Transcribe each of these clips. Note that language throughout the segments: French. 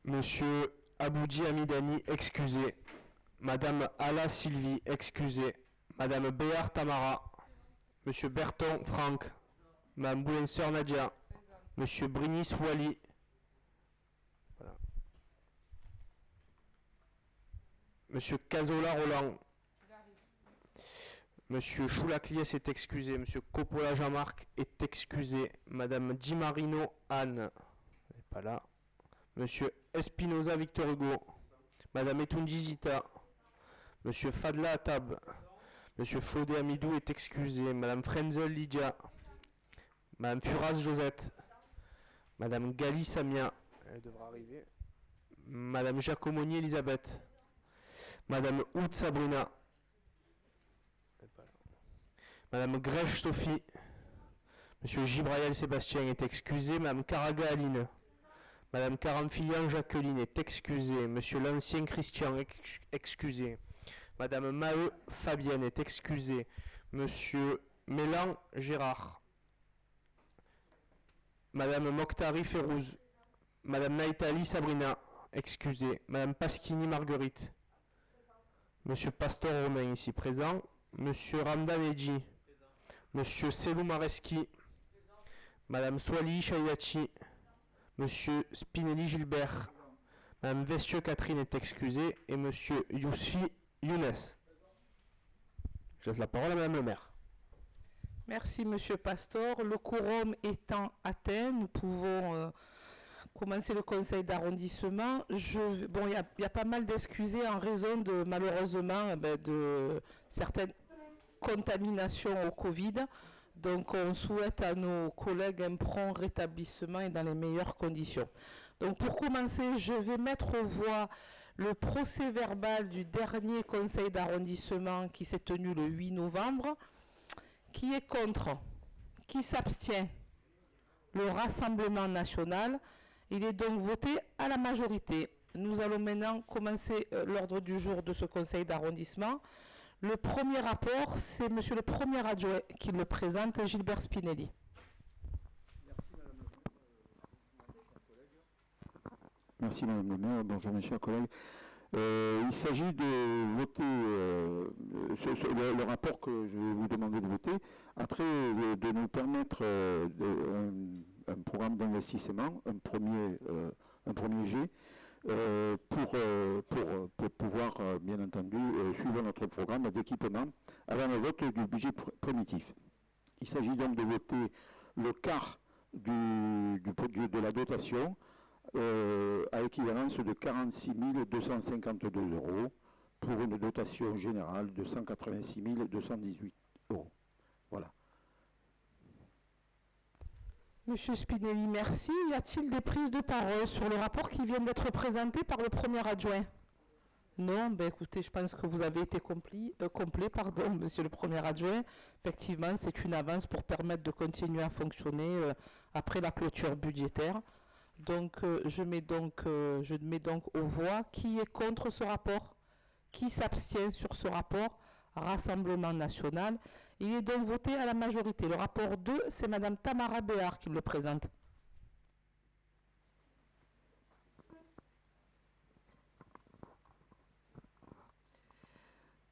Monsieur Aboudji Hamidani, excusé. Madame Ala Sylvie, excusé. Madame Béar Tamara. Monsieur Berton Franck. Madame Boulenseur Nadia. Monsieur Brinis Wally. Voilà. Monsieur Cazola Roland. Monsieur Choulacliès est excusé. Monsieur Coppola Jean-Marc est excusé. Madame Di Marino Anne n'est pas là. Monsieur Espinoza Victor Hugo. Madame Etunji Zita. Monsieur Fadla Atab. Monsieur Faudé Amidou est excusé. Madame Frenzel Lydia. Madame Furas Josette. Madame Gali Samia. Elle devra arriver. Madame Giacomoni Elisabeth. Madame Hout Sabrina. Madame Grèche Sophie. Monsieur Gibraël Sébastien est excusé. Madame Caraga Aline. Madame Caramfilian Jacqueline est excusée. Monsieur l'Ancien Christian excusé. Madame Maheu Fabienne est excusée. Monsieur Mélan Gérard. Madame Mokhtari Férouz. Madame Naïtali Sabrina excusée. Madame Pasquini Marguerite. Monsieur Pastor Romain ici présent. Monsieur Ramdan Edji. Monsieur Selou Mareski. Madame Swali Chayachi. Monsieur Spinelli Gilbert. Madame Vestieux Catherine est excusée. Et Monsieur Yousfi Younes. Je laisse la parole à Madame le maire. Merci Monsieur Pastor. Le quorum étant atteint, nous pouvons commencer le conseil d'arrondissement. Bon, il y a pas mal d'excusés en raison de, malheureusement, de certaines contaminations au Covid. Donc, on souhaite à nos collègues un prompt rétablissement et dans les meilleures conditions. Donc, pour commencer, je vais mettre aux voix le procès verbal du dernier conseil d'arrondissement qui s'est tenu le 8 novembre. Qui est contre? Qui s'abstient? Le Rassemblement national. Il est donc voté à la majorité. Nous allons maintenant commencer l'ordre du jour de ce conseil d'arrondissement. Le premier rapport, c'est Monsieur le Premier adjoint qui le présente, Gilbert Spinelli. Merci Madame le maire. Bonjour mes chers collègues. Il s'agit de voter le rapport que je vais vous demander de voter a trait de nous permettre un programme d'investissement, un premier jet, pour pouvoir, bien entendu, suivre notre programme d'équipement avant le vote du budget primitif. Il s'agit donc de voter le quart de la dotation à équivalence de 46 252 € pour une dotation générale de 186 218 €. Voilà. Monsieur Spinelli, merci. Y a-t-il des prises de parole sur le rapport qui vient d'être présenté par le premier adjoint? Non, ben écoutez, je pense que vous avez été complet, monsieur le premier adjoint. Effectivement, c'est une avance pour permettre de continuer à fonctionner après la clôture budgétaire. Donc, je mets donc aux voix. Qui est contre ce rapport? Qui s'abstient sur ce rapport? Rassemblement national. Il est donc voté à la majorité. Le rapport 2, c'est Madame Tamara Béard qui le présente.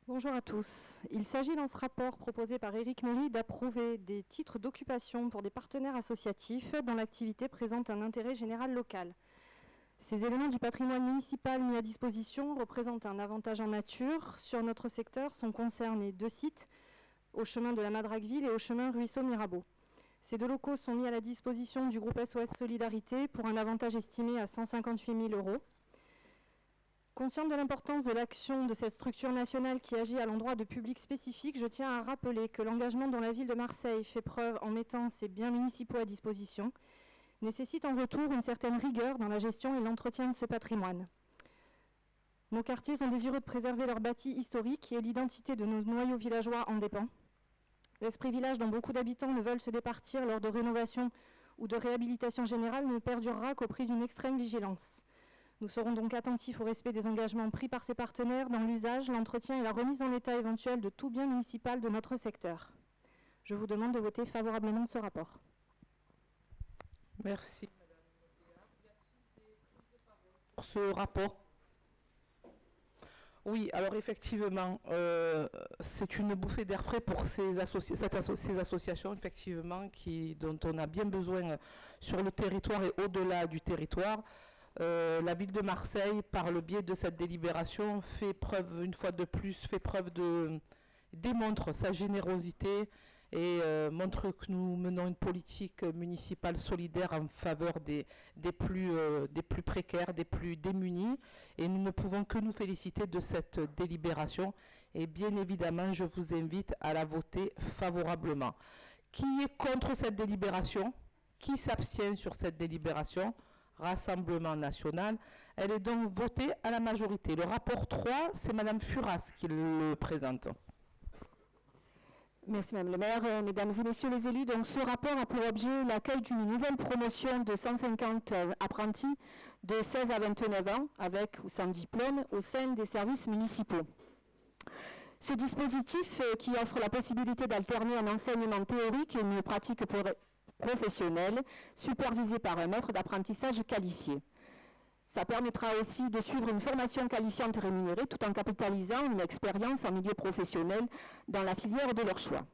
Bonjour à tous. Il s'agit dans ce rapport proposé par Éric Méry d'approuver des titres d'occupation pour des partenaires associatifs dont l'activité présente un intérêt général local. Ces éléments du patrimoine municipal mis à disposition représentent un avantage en nature. Sur notre secteur sont concernés 2 sites, au chemin de la Madragueville et au chemin Ruisseau-Mirabeau. Ces 2 locaux sont mis à la disposition du groupe SOS Solidarité pour un avantage estimé à 158 000 €. Consciente de l'importance de l'action de cette structure nationale qui agit à l'endroit de publics spécifiques, je tiens à rappeler que l'engagement dont la ville de Marseille fait preuve en mettant ses biens municipaux à disposition nécessite en retour une certaine rigueur dans la gestion et l'entretien de ce patrimoine. Nos quartiers sont désireux de préserver leur bâti historique et l'identité de nos noyaux villageois en dépend. L'esprit village dont beaucoup d'habitants ne veulent se départir lors de rénovation ou de réhabilitation générale ne perdurera qu'au prix d'une extrême vigilance. Nous serons donc attentifs au respect des engagements pris par ces partenaires dans l'usage, l'entretien et la remise en état éventuelle de tout bien municipal de notre secteur. Je vous demande de voter favorablement ce rapport. Merci. sur ce rapport. Oui, alors effectivement, c'est une bouffée d'air frais pour ces associations, effectivement, dont on a bien besoin sur le territoire et au-delà du territoire. La ville de Marseille, par le biais de cette délibération, fait preuve, une fois de plus, démontre sa générosité et montre que nous menons une politique municipale solidaire en faveur des plus précaires, des plus démunis. Et nous ne pouvons que nous féliciter de cette délibération. Et bien évidemment, je vous invite à la voter favorablement. Qui est contre cette délibération? Qui s'abstient sur cette délibération? Rassemblement national. Elle est donc votée à la majorité. Le rapport 3, c'est Madame Furas qui le présente. Merci Madame le maire, mesdames et messieurs les élus. Donc ce rapport a pour objet l'accueil d'une nouvelle promotion de 150 apprentis de 16 à 29 ans, avec ou sans diplôme, au sein des services municipaux. Ce dispositif qui offre la possibilité d'alterner un enseignement théorique et une pratique professionnelle supervisée par un maître d'apprentissage qualifié. Ça permettra aussi de suivre une formation qualifiante rémunérée tout en capitalisant une expérience en milieu professionnel dans la filière de leur choix.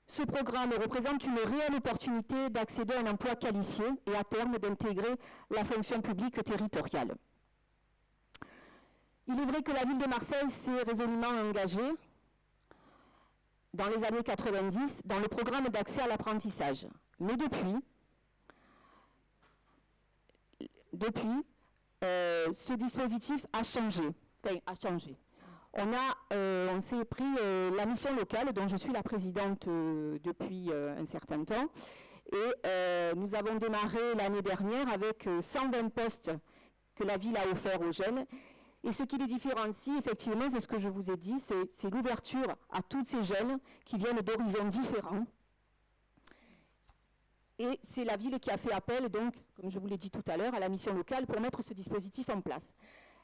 Ce programme représente une réelle opportunité d'accéder à un emploi qualifié et à terme d'intégrer la fonction publique territoriale. Il est vrai que la ville de Marseille s'est résolument engagée dans les années 90 dans le programme d'accès à l'apprentissage. Mais depuis, ce dispositif a changé. On s'est pris la mission locale, dont je suis la présidente depuis un certain temps. Et nous avons démarré l'année dernière avec 120 postes que la ville a offerts aux jeunes. Et ce qui les différencie, effectivement, c'est ce que je vous ai dit, c'est l'ouverture à tous ces jeunes qui viennent d'horizons différents. Et c'est la ville qui a fait appel, donc, comme je vous l'ai dit tout à l'heure, à la mission locale pour mettre ce dispositif en place.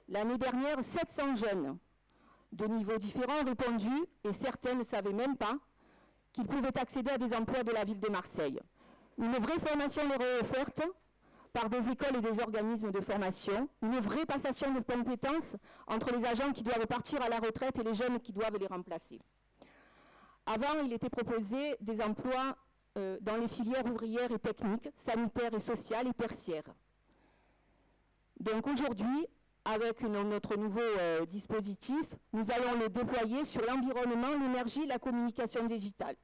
L'année dernière, 700 jeunes de niveaux différents ont répondu et certains ne savaient même pas qu'ils pouvaient accéder à des emplois de la ville de Marseille. Une vraie formation leur est offerte par des écoles et des organismes de formation, une vraie passation de compétences entre les agents qui doivent partir à la retraite et les jeunes qui doivent les remplacer. Avant, il était proposé des emplois dans les filières ouvrières et techniques, sanitaires et sociales et tertiaires. Donc aujourd'hui, avec notre nouveau dispositif, nous allons le déployer sur l'environnement, l'énergie et la communication digitale.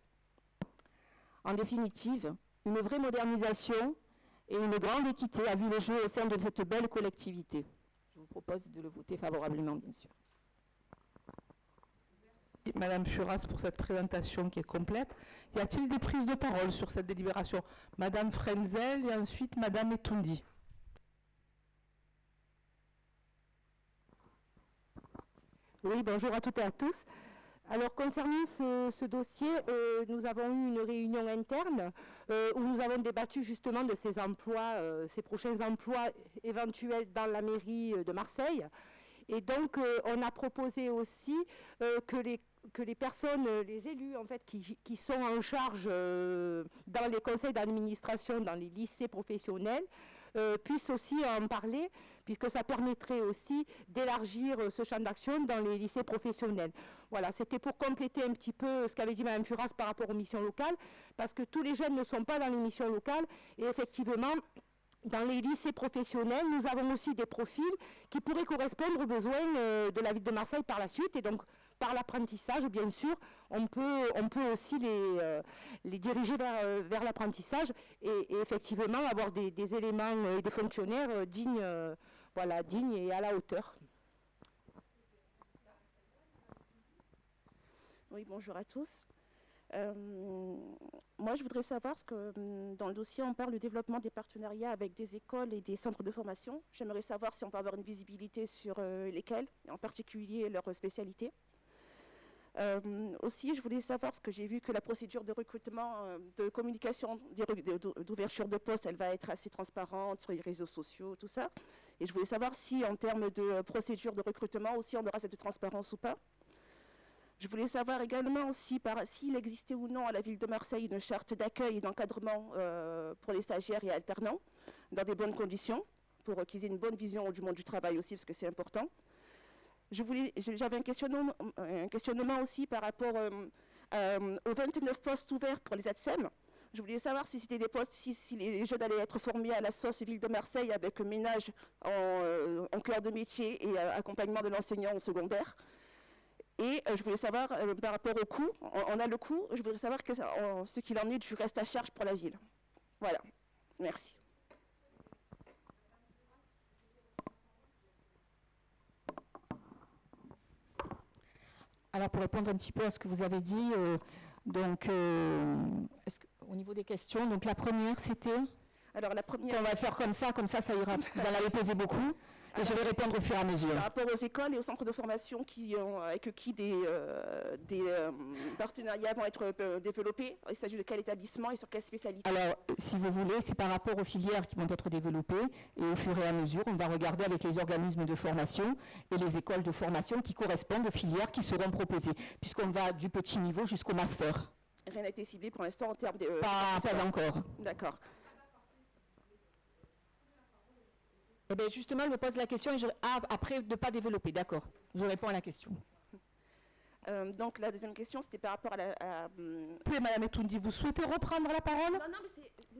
En définitive, une vraie modernisation et une grande équité a vu le jour au sein de cette belle collectivité. Je vous propose de le voter favorablement, bien sûr. Madame Furas pour cette présentation qui est complète. Y a-t-il des prises de parole sur cette délibération? Madame Frenzel et ensuite Madame Etoundi. Oui, bonjour à toutes et à tous. Alors concernant ce dossier, nous avons eu une réunion interne où nous avons débattu justement de ces emplois, ces prochains emplois éventuels dans la mairie de Marseille. Et donc on a proposé aussi que les personnes, les élus en fait, qui sont en charge dans les conseils d'administration, dans les lycées professionnels, puissent aussi en parler, puisque ça permettrait aussi d'élargir ce champ d'action dans les lycées professionnels. Voilà, c'était pour compléter un petit peu ce qu'avait dit Mme Furas par rapport aux missions locales, parce que tous les jeunes ne sont pas dans les missions locales, et effectivement, dans les lycées professionnels, nous avons aussi des profils qui pourraient correspondre aux besoins de la ville de Marseille par la suite, et donc par l'apprentissage, bien sûr, on peut aussi les diriger vers l'apprentissage et effectivement avoir des éléments et des fonctionnaires dignes, dignes et à la hauteur. Oui, bonjour à tous. Moi, je voudrais savoir, parce que dans le dossier, on parle du développement des partenariats avec des écoles et des centres de formation. J'aimerais savoir si on peut avoir une visibilité sur lesquels, et en particulier leur spécialité. Aussi, je voulais savoir, parce que j'ai vu que la procédure de recrutement, de communication, d'ouverture de poste, elle va être assez transparente sur les réseaux sociaux, tout ça. Et je voulais savoir si, en termes de procédure de recrutement, aussi, on aura cette transparence ou pas. Je voulais savoir également s'il existait ou non à la ville de Marseille une charte d'accueil et d'encadrement pour les stagiaires et alternants dans des bonnes conditions, pour qu'ils aient une bonne vision du monde du travail aussi, parce que c'est important. J'avais un questionnement aussi par rapport aux 29 postes ouverts pour les ATSEM. Je voulais savoir si c'était des postes, si les jeunes allaient être formés à la sauce Ville de Marseille avec ménage en cœur de métier et accompagnement de l'enseignant au secondaire. Et je voulais savoir, par rapport au coût, on a le coût, je voudrais savoir ce qu'il en est du reste à charge pour la ville. Voilà, merci. Alors pour répondre un petit peu à ce que vous avez dit, au niveau des questions, donc la première c'était... Alors la première... On va faire comme ça ça ira, parce que vous en avez posé beaucoup, et je vais répondre au fur et à mesure. Par rapport aux écoles et aux centres de formation avec qui des partenariats vont être développés, il s'agit de quel établissement et sur quelle spécialité? Alors, si vous voulez, c'est par rapport aux filières qui vont être développées, et au fur et à mesure, on va regarder avec les organismes de formation et les écoles de formation qui correspondent aux filières qui seront proposées, puisqu'on va du petit niveau jusqu'au master. Rien n'a été ciblé pour l'instant en termes de... Pas encore. D'accord. Eh bien, justement, je me pose la question et après de ne pas développer, d'accord. Je réponds à la question. Donc, la deuxième question, c'était par rapport à Oui, Madame Etoundi, vous souhaitez reprendre la parole?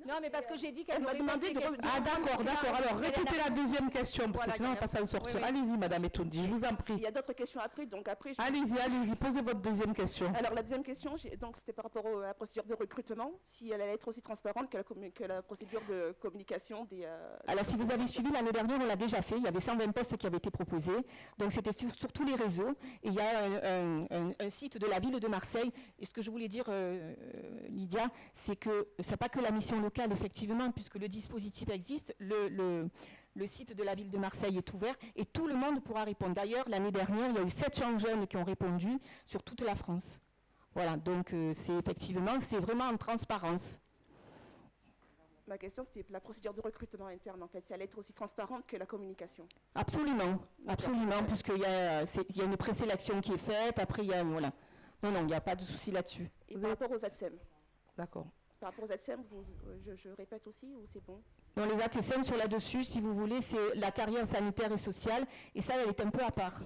Non, mais parce que j'ai dit qu'elle m'a demandé de... Ah, d'accord. Alors, répétez la deuxième question, parce que sinon, on ne va pas s'en sortir. Oui. Allez-y, Madame Etoundi, je vous en prie. Il y a d'autres questions après, donc après... Allez-y, posez votre deuxième question. Alors, la deuxième question, donc c'était par rapport à la procédure de recrutement, si elle allait être aussi transparente que la procédure de communication des... Alors, si vous avez suivi, l'année dernière, on l'a déjà fait. Il y avait 120 postes qui avaient été proposés. Donc, c'était sur tous les réseaux. Et il y a un site de la ville de Marseille. Et ce que je voulais dire, Lydia, c'est que ce n'est pas que la mission locale, effectivement, puisque le dispositif existe. Le site de la ville de Marseille est ouvert et tout le monde pourra répondre. D'ailleurs, l'année dernière, il y a eu 700 jeunes qui ont répondu sur toute la France. Voilà, donc c'est vraiment en transparence. Ma question, c'était la procédure de recrutement interne, en fait. Si elle allait être aussi transparente que la communication. Absolument, puisqu'il y a une présélection qui est faite, après il y a... Voilà. Non, il n'y a pas de souci là-dessus. Et par rapport aux ATSEM? D'accord. Par rapport aux ATSEM, je répète aussi, ou c'est bon? Dans les ATSEM, sur là-dessus, si vous voulez, c'est la carrière sanitaire et sociale, et ça, elle est un peu à part.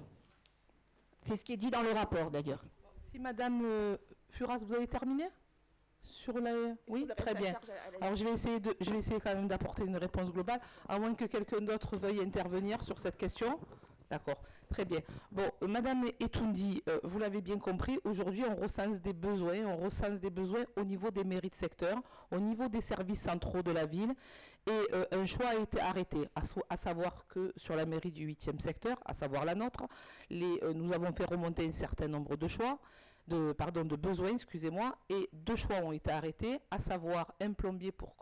C'est ce qui est dit dans le rapport, d'ailleurs. Si Madame Furas, vous avez terminé Oui, très bien. Alors je vais essayer quand même d'apporter une réponse globale, à moins que quelqu'un d'autre veuille intervenir sur cette question. D'accord, très bien. Bon, Madame Etoundi, vous l'avez bien compris, aujourd'hui on recense des besoins au niveau des mairies de secteur, au niveau des services centraux de la ville, et un choix a été arrêté, à savoir que sur la mairie du 8e secteur, à savoir la nôtre, nous avons fait remonter un certain nombre de choix, de besoins, excusez-moi, et 2 choix ont été arrêtés, à savoir un plombier pour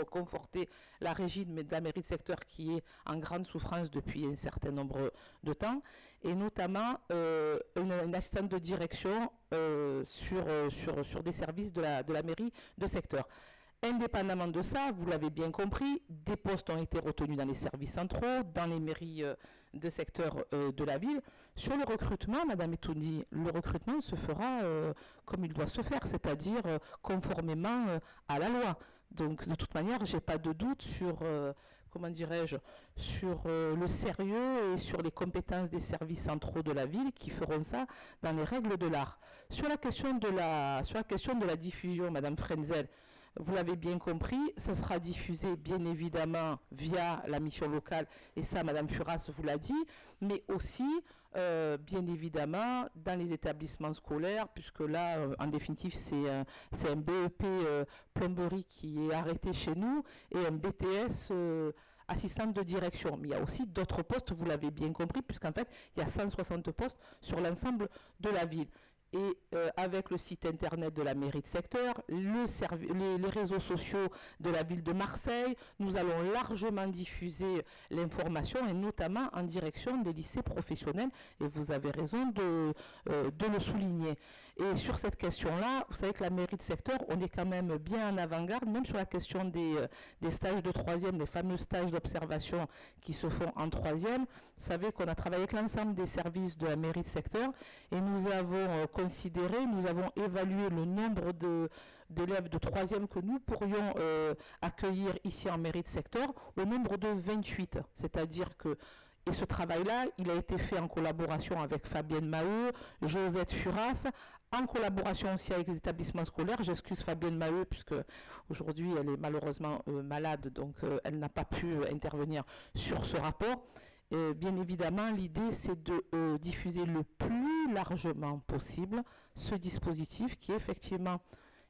conforter la régie de la mairie de secteur qui est en grande souffrance depuis un certain nombre de temps, et notamment une assistante de direction sur des services de la mairie de secteur. Indépendamment de ça, vous l'avez bien compris, des postes ont été retenus dans les services centraux, dans les mairies de secteur de la ville. Sur le recrutement, Madame Etoundi, le recrutement se fera comme il doit se faire, c'est-à-dire conformément à la loi. Donc de toute manière, je n'ai pas de doute sur, sur le sérieux et sur les compétences des services centraux de la ville qui feront ça dans les règles de l'art. Sur la question de la diffusion, Madame Frenzel, vous l'avez bien compris, ça sera diffusé bien évidemment via la mission locale, et ça Madame Furas vous l'a dit, mais aussi bien évidemment dans les établissements scolaires, puisque là en définitive c'est un BEP plomberie qui est arrêté chez nous et un BTS assistante de direction. Mais il y a aussi d'autres postes, vous l'avez bien compris, puisqu'en fait il y a 160 postes sur l'ensemble de la ville. Et avec le site internet de la mairie de secteur, les réseaux sociaux de la ville de Marseille, nous allons largement diffuser l'information, et notamment en direction des lycées professionnels, et vous avez raison de le souligner. Et sur cette question-là, vous savez que la mairie de secteur, on est quand même bien en avant-garde, même sur la question des stages de 3e, les fameux stages d'observation qui se font en 3e. Vous savez qu'on a travaillé avec l'ensemble des services de la mairie de secteur et nous avons considéré, nous avons évalué le nombre d'élèves de 3e que nous pourrions accueillir ici en mairie de secteur au nombre de 28. C'est-à-dire que, et ce travail-là, il a été fait en collaboration avec Fabienne Maheu, Josette Furas, en collaboration aussi avec les établissements scolaires. J'excuse Fabienne Maheu puisque aujourd'hui elle est malheureusement malade, donc elle n'a pas pu intervenir sur ce rapport. Bien évidemment, l'idée c'est de diffuser le plus largement possible ce dispositif qui effectivement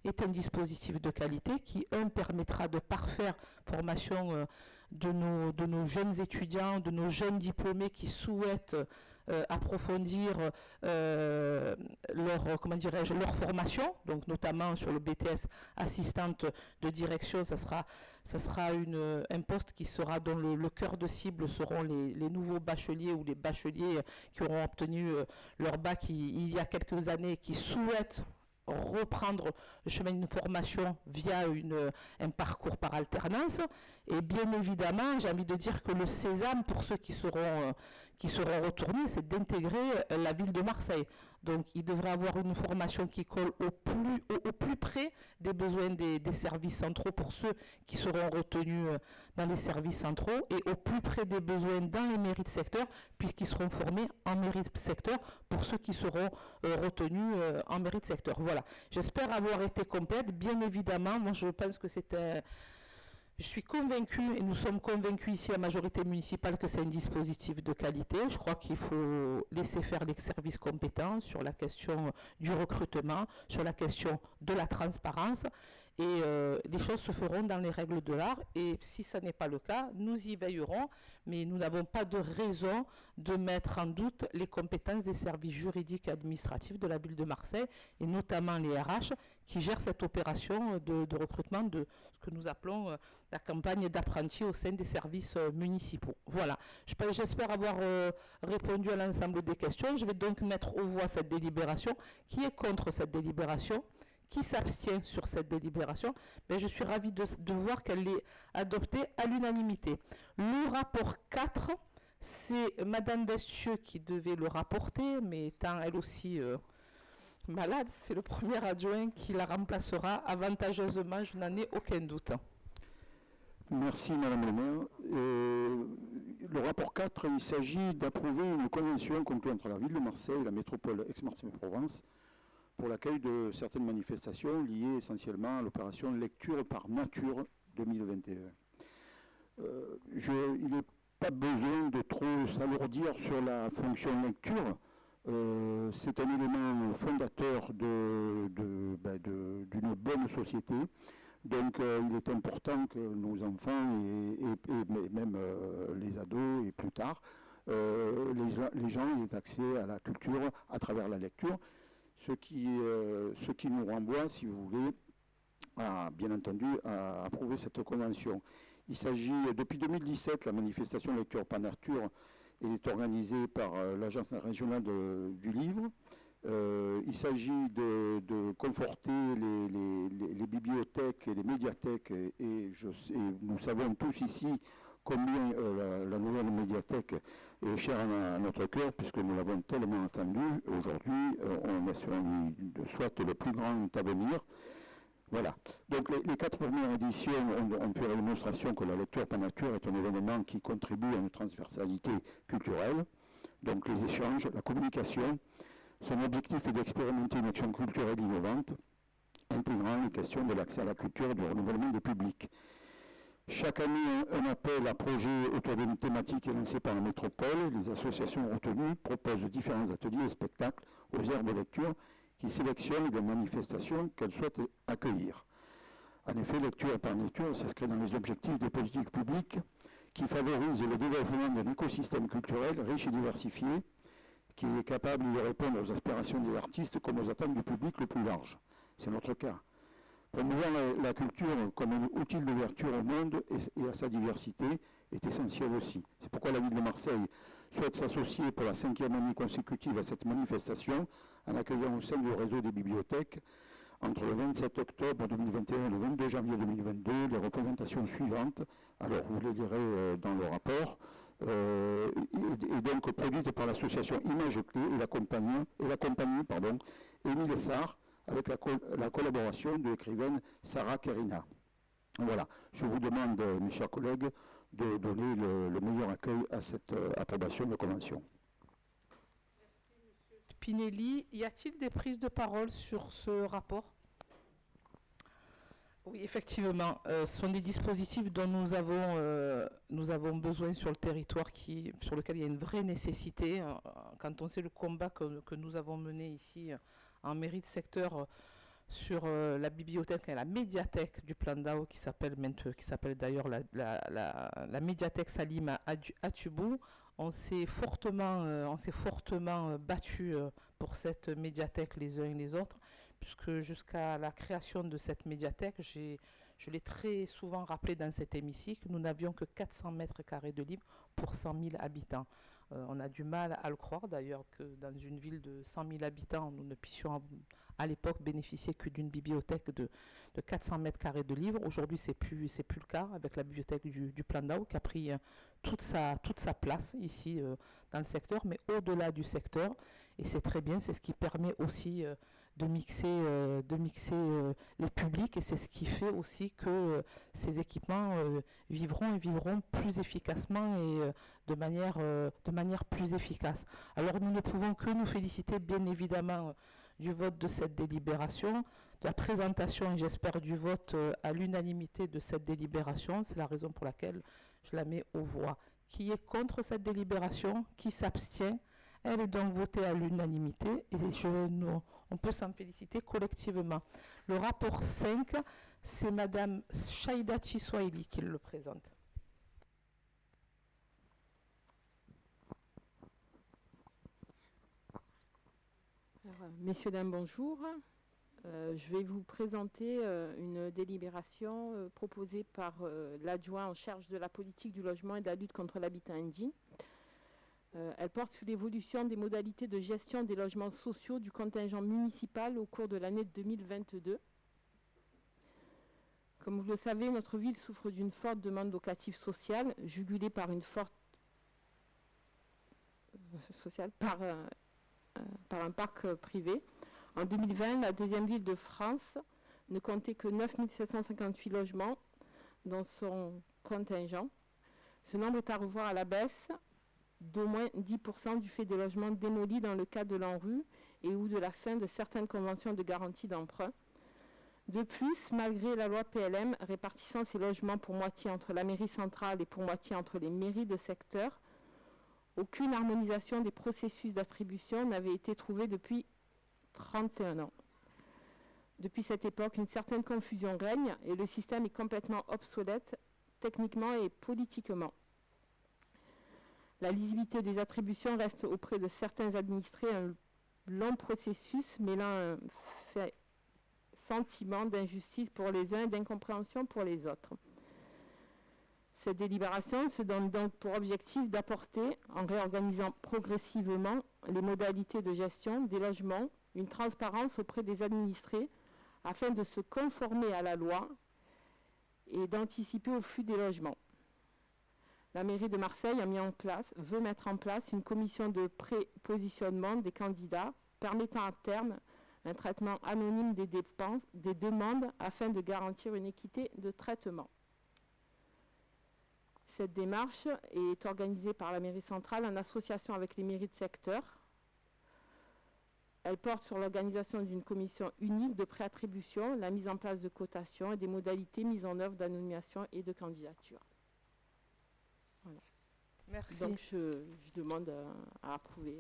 est un dispositif de qualité qui, permettra de parfaire formation de nos jeunes étudiants, de nos jeunes diplômés qui souhaitent approfondir leur formation, donc notamment sur le BTS assistante de direction. Ça sera un poste qui sera dont le cœur de cible seront les nouveaux bacheliers ou les bacheliers qui auront obtenu leur bac il y a quelques années, qui souhaitent reprendre le chemin d'une formation via un parcours par alternance. Et bien évidemment, j'ai envie de dire que le sésame pour ceux qui seront retournés, c'est d'intégrer la ville de Marseille. Donc il devrait avoir une formation qui colle au plus près des besoins des services centraux pour ceux qui seront retenus dans les services centraux et au plus près des besoins dans les mairies de secteur, puisqu'ils seront formés en mairie de secteur pour ceux qui seront retenus en mairie de secteur. Voilà, j'espère avoir été complète. Bien évidemment, moi je pense que je suis convaincue, et nous sommes convaincus ici, la majorité municipale, que c'est un dispositif de qualité. Je crois qu'il faut laisser faire les services compétents sur la question du recrutement, sur la question de la transparence. Et les choses se feront dans les règles de l'art. Et si ce n'est pas le cas, nous y veillerons. Mais nous n'avons pas de raison de mettre en doute les compétences des services juridiques et administratifs de la ville de Marseille, et notamment les RH, qui gèrent cette opération de recrutement de ce que nous appelons la campagne d'apprentis au sein des services municipaux. Voilà, j'espère avoir répondu à l'ensemble des questions. Je vais donc mettre aux voix cette délibération. Qui est contre cette délibération ? Qui s'abstient sur cette délibération? Mais je suis ravie de voir qu'elle est adoptée à l'unanimité. Le rapport 4, c'est Madame Vestieux qui devait le rapporter, mais étant elle aussi malade, c'est le premier adjoint qui la remplacera avantageusement, je n'en ai aucun doute. Merci Madame le maire. Le rapport 4, il s'agit d'approuver une convention conclue entre la ville de Marseille et la métropole Aix-Marseille-Provence pour l'accueil de certaines manifestations liées essentiellement à l'opération Lecture par Nature 2021. Il n'est pas besoin de trop s'alourdir sur la fonction lecture. C'est un élément fondateur d'une bonne société. Donc il est important que nos enfants et même les ados et plus tard, les gens aient accès à la culture à travers la lecture. Ce qui nous renvoie, si vous voulez, bien entendu, à approuver cette convention. Il s'agit, depuis 2017, la manifestation Lecture par Nature est organisée par l'Agence régionale du livre. Il s'agit de conforter les bibliothèques et les médiathèques, et nous savons tous ici combien la nouvelle médiathèque est chère à notre cœur, puisque nous l'avons tellement attendue. Aujourd'hui, on espère lui souhaite le plus grand avenir. Voilà. Donc les 4 premières éditions ont fait la démonstration que la lecture par nature est un événement qui contribue à une transversalité culturelle. Donc les échanges, la communication. Son objectif est d'expérimenter une action culturelle innovante, intégrant les questions de l'accès à la culture et du renouvellement des publics. Chaque année, un appel à projet autour d'une thématique est lancé par la métropole. Les associations retenues proposent différents ateliers et spectacles aux aires de lecture qui sélectionnent des manifestations qu'elles souhaitent accueillir. En effet, Lecture par Nature s'inscrit dans les objectifs des politiques publiques qui favorisent le développement d'un écosystème culturel riche et diversifié, qui est capable de répondre aux aspirations des artistes comme aux attentes du public le plus large. C'est notre cas. Promouvoir la culture comme un outil d'ouverture au monde et à sa diversité est essentiel aussi. C'est pourquoi la ville de Marseille souhaite s'associer pour la 5e année consécutive à cette manifestation en accueillant au sein du réseau des bibliothèques entre le 27 octobre 2021 et le 22 janvier 2022 les représentations suivantes. Alors vous les lirez dans le rapport. et donc produite par l'association Image Clé et la compagnie Émile Sarr, avec la collaboration de l'écrivaine Sarah Kerina. Voilà, je vous demande, mes chers collègues, de donner le meilleur accueil à cette approbation de convention. Merci, M. Spinelli. Y a-t-il des prises de parole sur ce rapport? Oui, effectivement, ce sont des dispositifs dont nous avons besoin sur le territoire, sur lequel il y a une vraie nécessité. Quand on sait le combat que nous avons mené ici en mairie de secteur sur la bibliothèque et la médiathèque du Plan d'Ao, qui s'appelle d'ailleurs la médiathèque Salim à Tubou, on s'est fortement battu pour cette médiathèque les uns et les autres, puisque jusqu'à la création de cette médiathèque, je l'ai très souvent rappelé dans cet hémicycle, nous n'avions que 400 mètres carrés de livres pour 100 000 habitants. On a du mal à le croire d'ailleurs que dans une ville de 100 000 habitants, nous ne puissions à l'époque bénéficier que d'une bibliothèque de 400 mètres carrés de livres. Aujourd'hui, c'est plus le cas avec la bibliothèque du Plan d'Ao qui a pris toute sa place ici dans le secteur, mais au-delà du secteur. Et c'est très bien, c'est ce qui permet aussi de mixer les publics, et c'est ce qui fait aussi que ces équipements vivront plus efficacement et de manière plus efficace. Alors nous ne pouvons que nous féliciter bien évidemment du vote de cette délibération, de la présentation et j'espère du vote à l'unanimité de cette délibération. C'est la raison pour laquelle je la mets aux voix. Qui est contre cette délibération? Qui s'abstient? Elle est donc votée à l'unanimité et on peut s'en féliciter collectivement. Le rapport 5, c'est Madame Shaïda Chiswahili qui le présente. Alors, messieurs, dames, bonjour. Je vais vous présenter une délibération proposée par l'adjoint en charge de la politique du logement et de la lutte contre l'habitat indigne. Elle porte sur l'évolution des modalités de gestion des logements sociaux du contingent municipal au cours de l'année 2022. Comme vous le savez, notre ville souffre d'une forte demande locative sociale, jugulée par une forte par un parc privé. En 2020, la deuxième ville de France ne comptait que 9 758 logements dans son contingent. Ce nombre est à revoir à la baisse d'au moins 10% du fait des logements démolis dans le cadre de l'ANRU et ou de la fin de certaines conventions de garantie d'emprunt. De plus, malgré la loi PLM répartissant ces logements pour moitié entre la mairie centrale et pour moitié entre les mairies de secteur, aucune harmonisation des processus d'attribution n'avait été trouvée depuis 31 ans. Depuis cette époque, une certaine confusion règne et le système est complètement obsolète techniquement et politiquement. La lisibilité des attributions reste auprès de certains administrés un long processus mêlant un sentiment d'injustice pour les uns et d'incompréhension pour les autres. Cette délibération se donne donc pour objectif d'apporter, en réorganisant progressivement les modalités de gestion des logements, une transparence auprès des administrés afin de se conformer à la loi et d'anticiper au flux des logements. La mairie de Marseille veut mettre en place une commission de pré-positionnement des candidats permettant à terme un traitement anonyme des demandes afin de garantir une équité de traitement. Cette démarche est organisée par la mairie centrale en association avec les mairies de secteur. Elle porte sur l'organisation d'une commission unique de préattribution, la mise en place de cotations et des modalités mises en œuvre d'anonymisation et de candidature. Voilà. Merci. Donc je demande à approuver.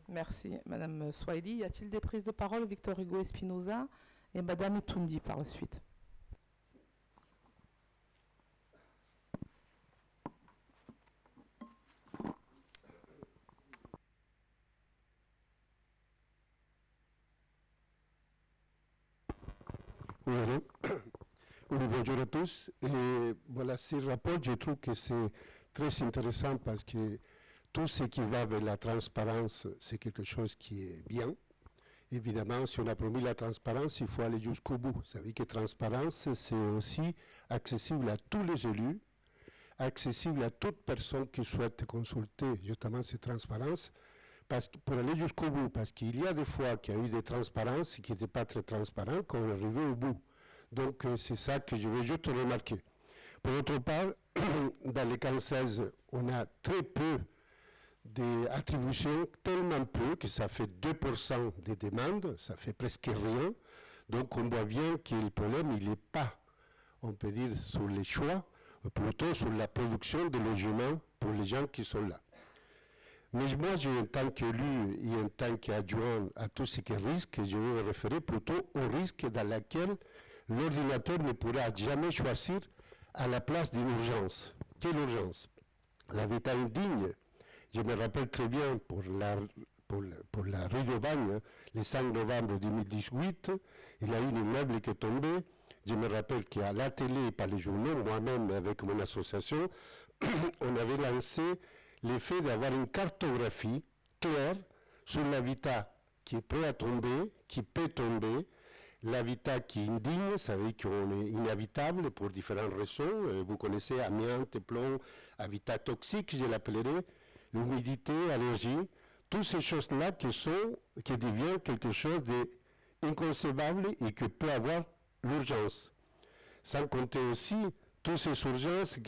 Merci, Madame Swahili. Y a-t-il des prises de parole? Victor Hugo Espinoza et Madame Etoundi par la suite. Oui, allô. Oui, bonjour à tous. Et voilà, ce rapport, je trouve que c'est très intéressant parce que tout ce qui va vers la transparence, c'est quelque chose qui est bien. Évidemment, si on a promis la transparence, il faut aller jusqu'au bout. Vous savez que transparence, c'est aussi accessible à tous les élus, accessible à toute personne qui souhaite consulter justement ces transparences, pour aller jusqu'au bout, parce qu'il y a des fois qu'il y a eu des transparences qui n'étaient pas très transparentes quand on est arrivé au bout. Donc c'est ça que je veux juste remarquer. Pour autre part, dans les camps 16, on a très peu d'attributions, tellement peu que ça fait 2% des demandes, ça fait presque rien. Donc on voit bien que le problème, il n'est pas, on peut dire, sur les choix, plutôt sur la production de logements pour les gens qui sont là. Mais moi, en tant qu'élu et en tant qu'adjoint à tout ce qui est risque, je vais me référer plutôt au risque dans lequel l'ordinateur ne pourra jamais choisir à la place d'une urgence. Quelle urgence? L'habitat indigne. Je me rappelle très bien pour la rue d'Aubagne, le 5 novembre 2018, il y a eu une immeuble qui est tombé. Je me rappelle qu'à la télé et par les journaux, moi-même avec mon association, on avait lancé l'effet d'avoir une cartographie claire sur l'habitat qui est prêt à tomber, qui peut tomber, l'habitat qui est indigne, ça veut dire qu'on est inhabitable pour différentes raisons. Vous connaissez amiante, plomb, habitat toxique, je l'appellerai, l'humidité, allergie, toutes ces choses-là qui deviennent quelque chose d'inconcevable et que peut avoir l'urgence. Sans compter aussi toutes ces urgences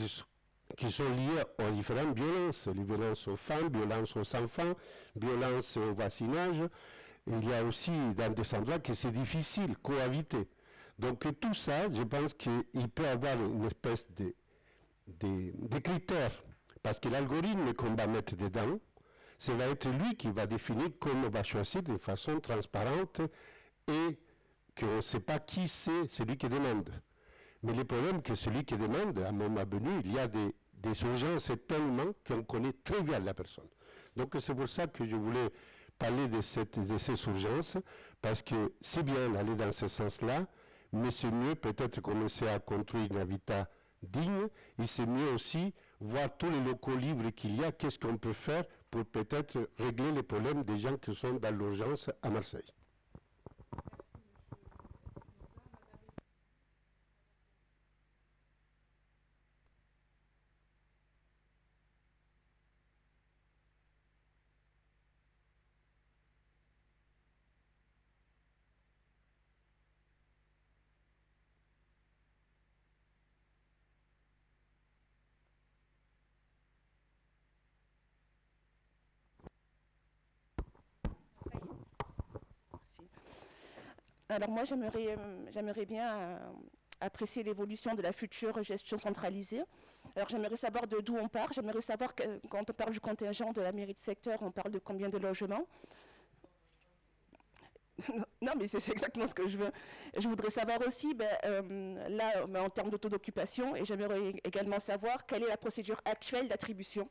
qui sont liées aux différentes violences, les violences aux femmes, violences aux enfants, violences au voisinage. Il y a aussi dans des endroits que c'est difficile cohabiter. Donc tout ça, je pense qu'il peut y avoir une espèce de critères, parce que l'algorithme qu'on va mettre dedans, ça va être lui qui va définir comment on va choisir de façon transparente et qu'on ne sait pas qui c'est celui qui demande. Mais le problème c'est que celui qui demande, à un moment venu, il y a des urgences tellement qu'on connaît très bien la personne. Donc c'est pour ça que je voulais parler de ces urgences, parce que c'est bien d'aller dans ce sens-là, mais c'est mieux peut-être commencer à construire un habitat digne, et c'est mieux aussi voir tous les locaux libres qu'il y a, qu'est-ce qu'on peut faire pour peut-être régler les problèmes des gens qui sont dans l'urgence à Marseille. Alors moi, j'aimerais bien apprécier l'évolution de la future gestion centralisée. Alors j'aimerais savoir d'où on part. J'aimerais savoir quand on parle du contingent de la mairie de secteur, on parle de combien de logements? Non, mais c'est exactement ce que je veux. Je voudrais savoir aussi, là, en termes de taux d'occupation, et j'aimerais également savoir quelle est la procédure actuelle d'attribution.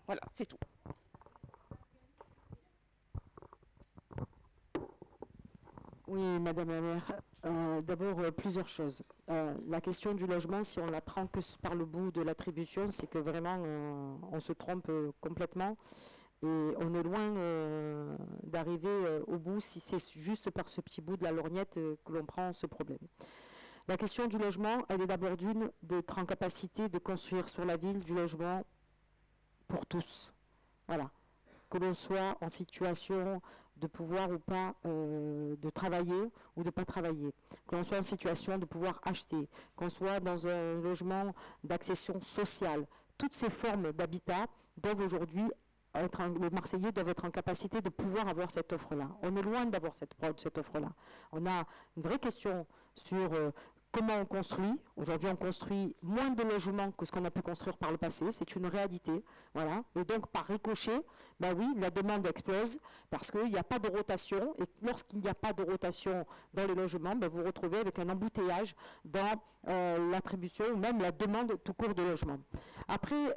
Voilà, c'est tout. Oui, Madame la maire. D'abord, plusieurs choses. La question du logement, si on la prend que par le bout de l'attribution, c'est que vraiment, on se trompe complètement. Et on est loin d'arriver au bout si c'est juste par ce petit bout de la lorgnette que l'on prend ce problème. La question du logement, elle est d'abord d'être en capacité de construire sur la ville du logement pour tous. Voilà. Que l'on soit en situation de pouvoir ou pas de travailler ou de pas travailler, que l'on soit en situation de pouvoir acheter, qu'on soit dans un logement d'accession sociale. Toutes ces formes d'habitat doivent aujourd'hui les Marseillais doivent être en capacité de pouvoir avoir cette offre-là. On est loin d'avoir cette offre-là. On a une vraie question sur comment on construit. Aujourd'hui, on construit moins de logements que ce qu'on a pu construire par le passé. C'est une réalité. Voilà. Et donc, par ricochet, ben oui, la demande explose parce qu'il n'y a pas de rotation. Et lorsqu'il n'y a pas de rotation dans les logements, ben vous vous retrouvez avec un embouteillage dans l'attribution ou même la demande tout court de logement. Après,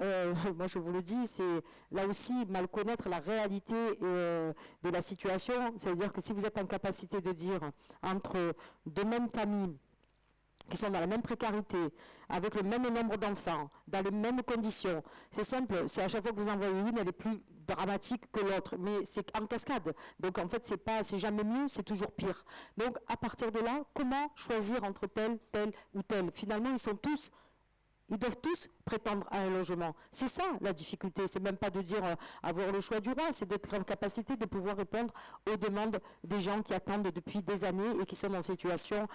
moi je vous le dis, c'est là aussi mal connaître la réalité de la situation. C'est-à-dire que si vous êtes en capacité de dire entre deux mêmes familles qui sont dans la même précarité, avec le même nombre d'enfants, dans les mêmes conditions. C'est simple, c'est à chaque fois que vous en voyez une, elle est plus dramatique que l'autre, mais c'est en cascade. Donc en fait, c'est jamais mieux, c'est toujours pire. Donc à partir de là, comment choisir entre tel ou tel? Finalement, ils sont tous Ils doivent tous prétendre à un logement. C'est ça la difficulté. C'est même pas de dire avoir le choix du roi, c'est d'être en capacité de pouvoir répondre aux demandes des gens qui attendent depuis des années et qui sont dans une situation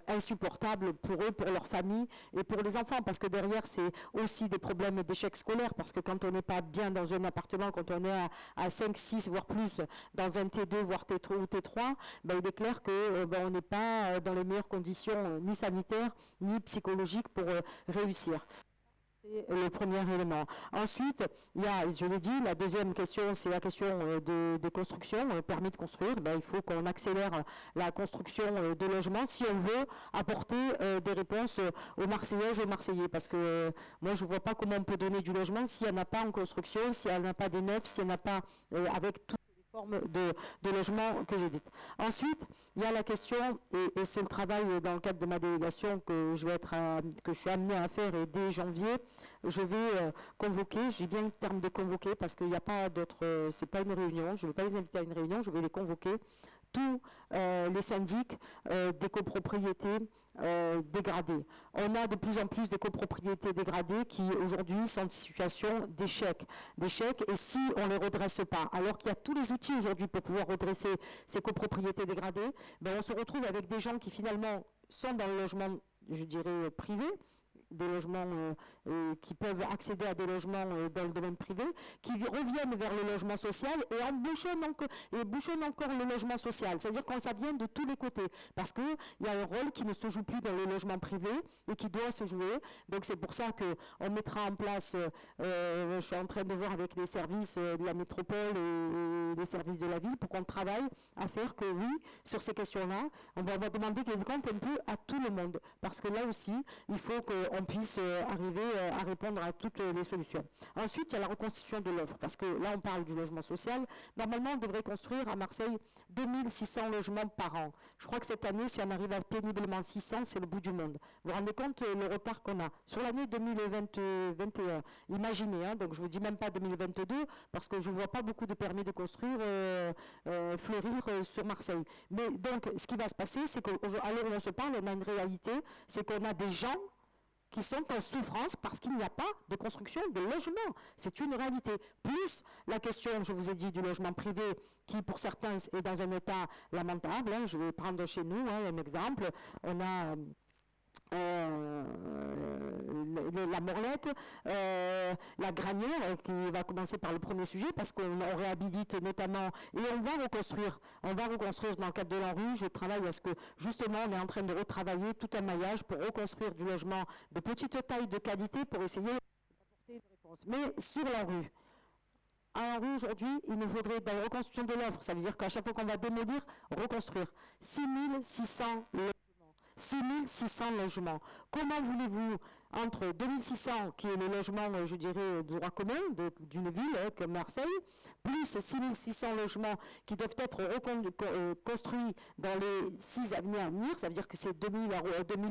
insupportable pour eux, pour leur famille et pour les enfants. Parce que derrière, c'est aussi des problèmes d'échec scolaire. Parce que quand on n'est pas bien dans un appartement, quand on est à 5, 6, voire plus, dans un T2, voire T3 ou T3, ben, il est clair qu'on n'est pas dans les meilleures conditions ni sanitaires, ni psychologiques pour réussir. C'est le premier élément. Ensuite, il y a, je l'ai dit, la deuxième question, c'est la question de construction, permis de construire. Ben, il faut qu'on accélère la construction de logements si on veut apporter des réponses aux Marseillaises et aux Marseillais. Parce que moi, je ne vois pas comment on peut donner du logement s'il n'y en a pas en construction, s'il n'y en a pas des neufs, s'il n'y en a pas avec toutes les formes de logement que j'ai dites. Ensuite, il y a la question, et c'est le travail dans le cadre de ma délégation que je suis amenée à faire, et dès janvier, je vais convoquer, j'ai bien le terme de convoquer parce qu'il n'y a pas d'autre, c'est pas une réunion, je ne vais pas les inviter à une réunion, je vais les convoquer, tous les syndics des copropriétés dégradées. On a de plus en plus des copropriétés dégradées qui aujourd'hui sont en situation d'échec. Et si on ne les redresse pas, alors qu'il y a tous les outils aujourd'hui pour pouvoir redresser ces copropriétés dégradées, ben on se retrouve avec des gens qui finalement sont dans le logement, je dirais, privé, des logements qui peuvent accéder à des logements dans le domaine privé, qui reviennent vers le logement social et bouchonnent encore le logement social. C'est-à-dire que ça vient de tous les côtés, parce qu'il y a un rôle qui ne se joue plus dans le logement privé et qui doit se jouer. Donc c'est pour ça qu'on mettra en place, je suis en train de voir avec les services de la métropole et les services de la ville, pour qu'on travaille à faire que oui, sur ces questions-là, on va demander des comptes un peu à tout le monde, parce que là aussi, il faut qu'on puisse arriver à répondre à toutes les solutions. Ensuite, il y a la reconstitution de l'offre, parce que là, on parle du logement social. Normalement, on devrait construire à Marseille 2600 logements par an. Je crois que cette année, si on arrive à péniblement 600, c'est le bout du monde. Vous vous rendez compte le retard qu'on a sur l'année 2021. Imaginez, hein, donc je ne vous dis même pas 2022, parce que je ne vois pas beaucoup de permis de construire fleurir sur Marseille. Mais donc, ce qui va se passer, c'est qu'à l'heure où on se parle, on a une réalité, c'est qu'on a des gens qui sont en souffrance parce qu'il n'y a pas de construction de logement. C'est une réalité. Plus la question, je vous ai dit, du logement privé, qui pour certains est dans un état lamentable. Hein. Je vais prendre chez nous un exemple. On a la Morlette, la Granière, qui va commencer par le premier sujet, parce qu'on réhabilite notamment, et on va reconstruire dans le cadre de l'ANRU. Je travaille à ce que, justement, on est en train de retravailler tout un maillage pour reconstruire du logement de petite taille, de qualité, pour essayer d'apporter une réponse. Mais sur l'ANRU, à l'ANRU aujourd'hui, il nous faudrait, dans la reconstruction de l'offre, ça veut dire qu'à chaque fois qu'on va démolir, reconstruire 6600 logements. 6600 logements. Comment voulez-vous, entre 2600, qui est le logement, je dirais, de droit commun d'une ville comme Marseille, plus 6600 logements qui doivent être construits dans les 6 années à venir, ça veut dire que c'est 2000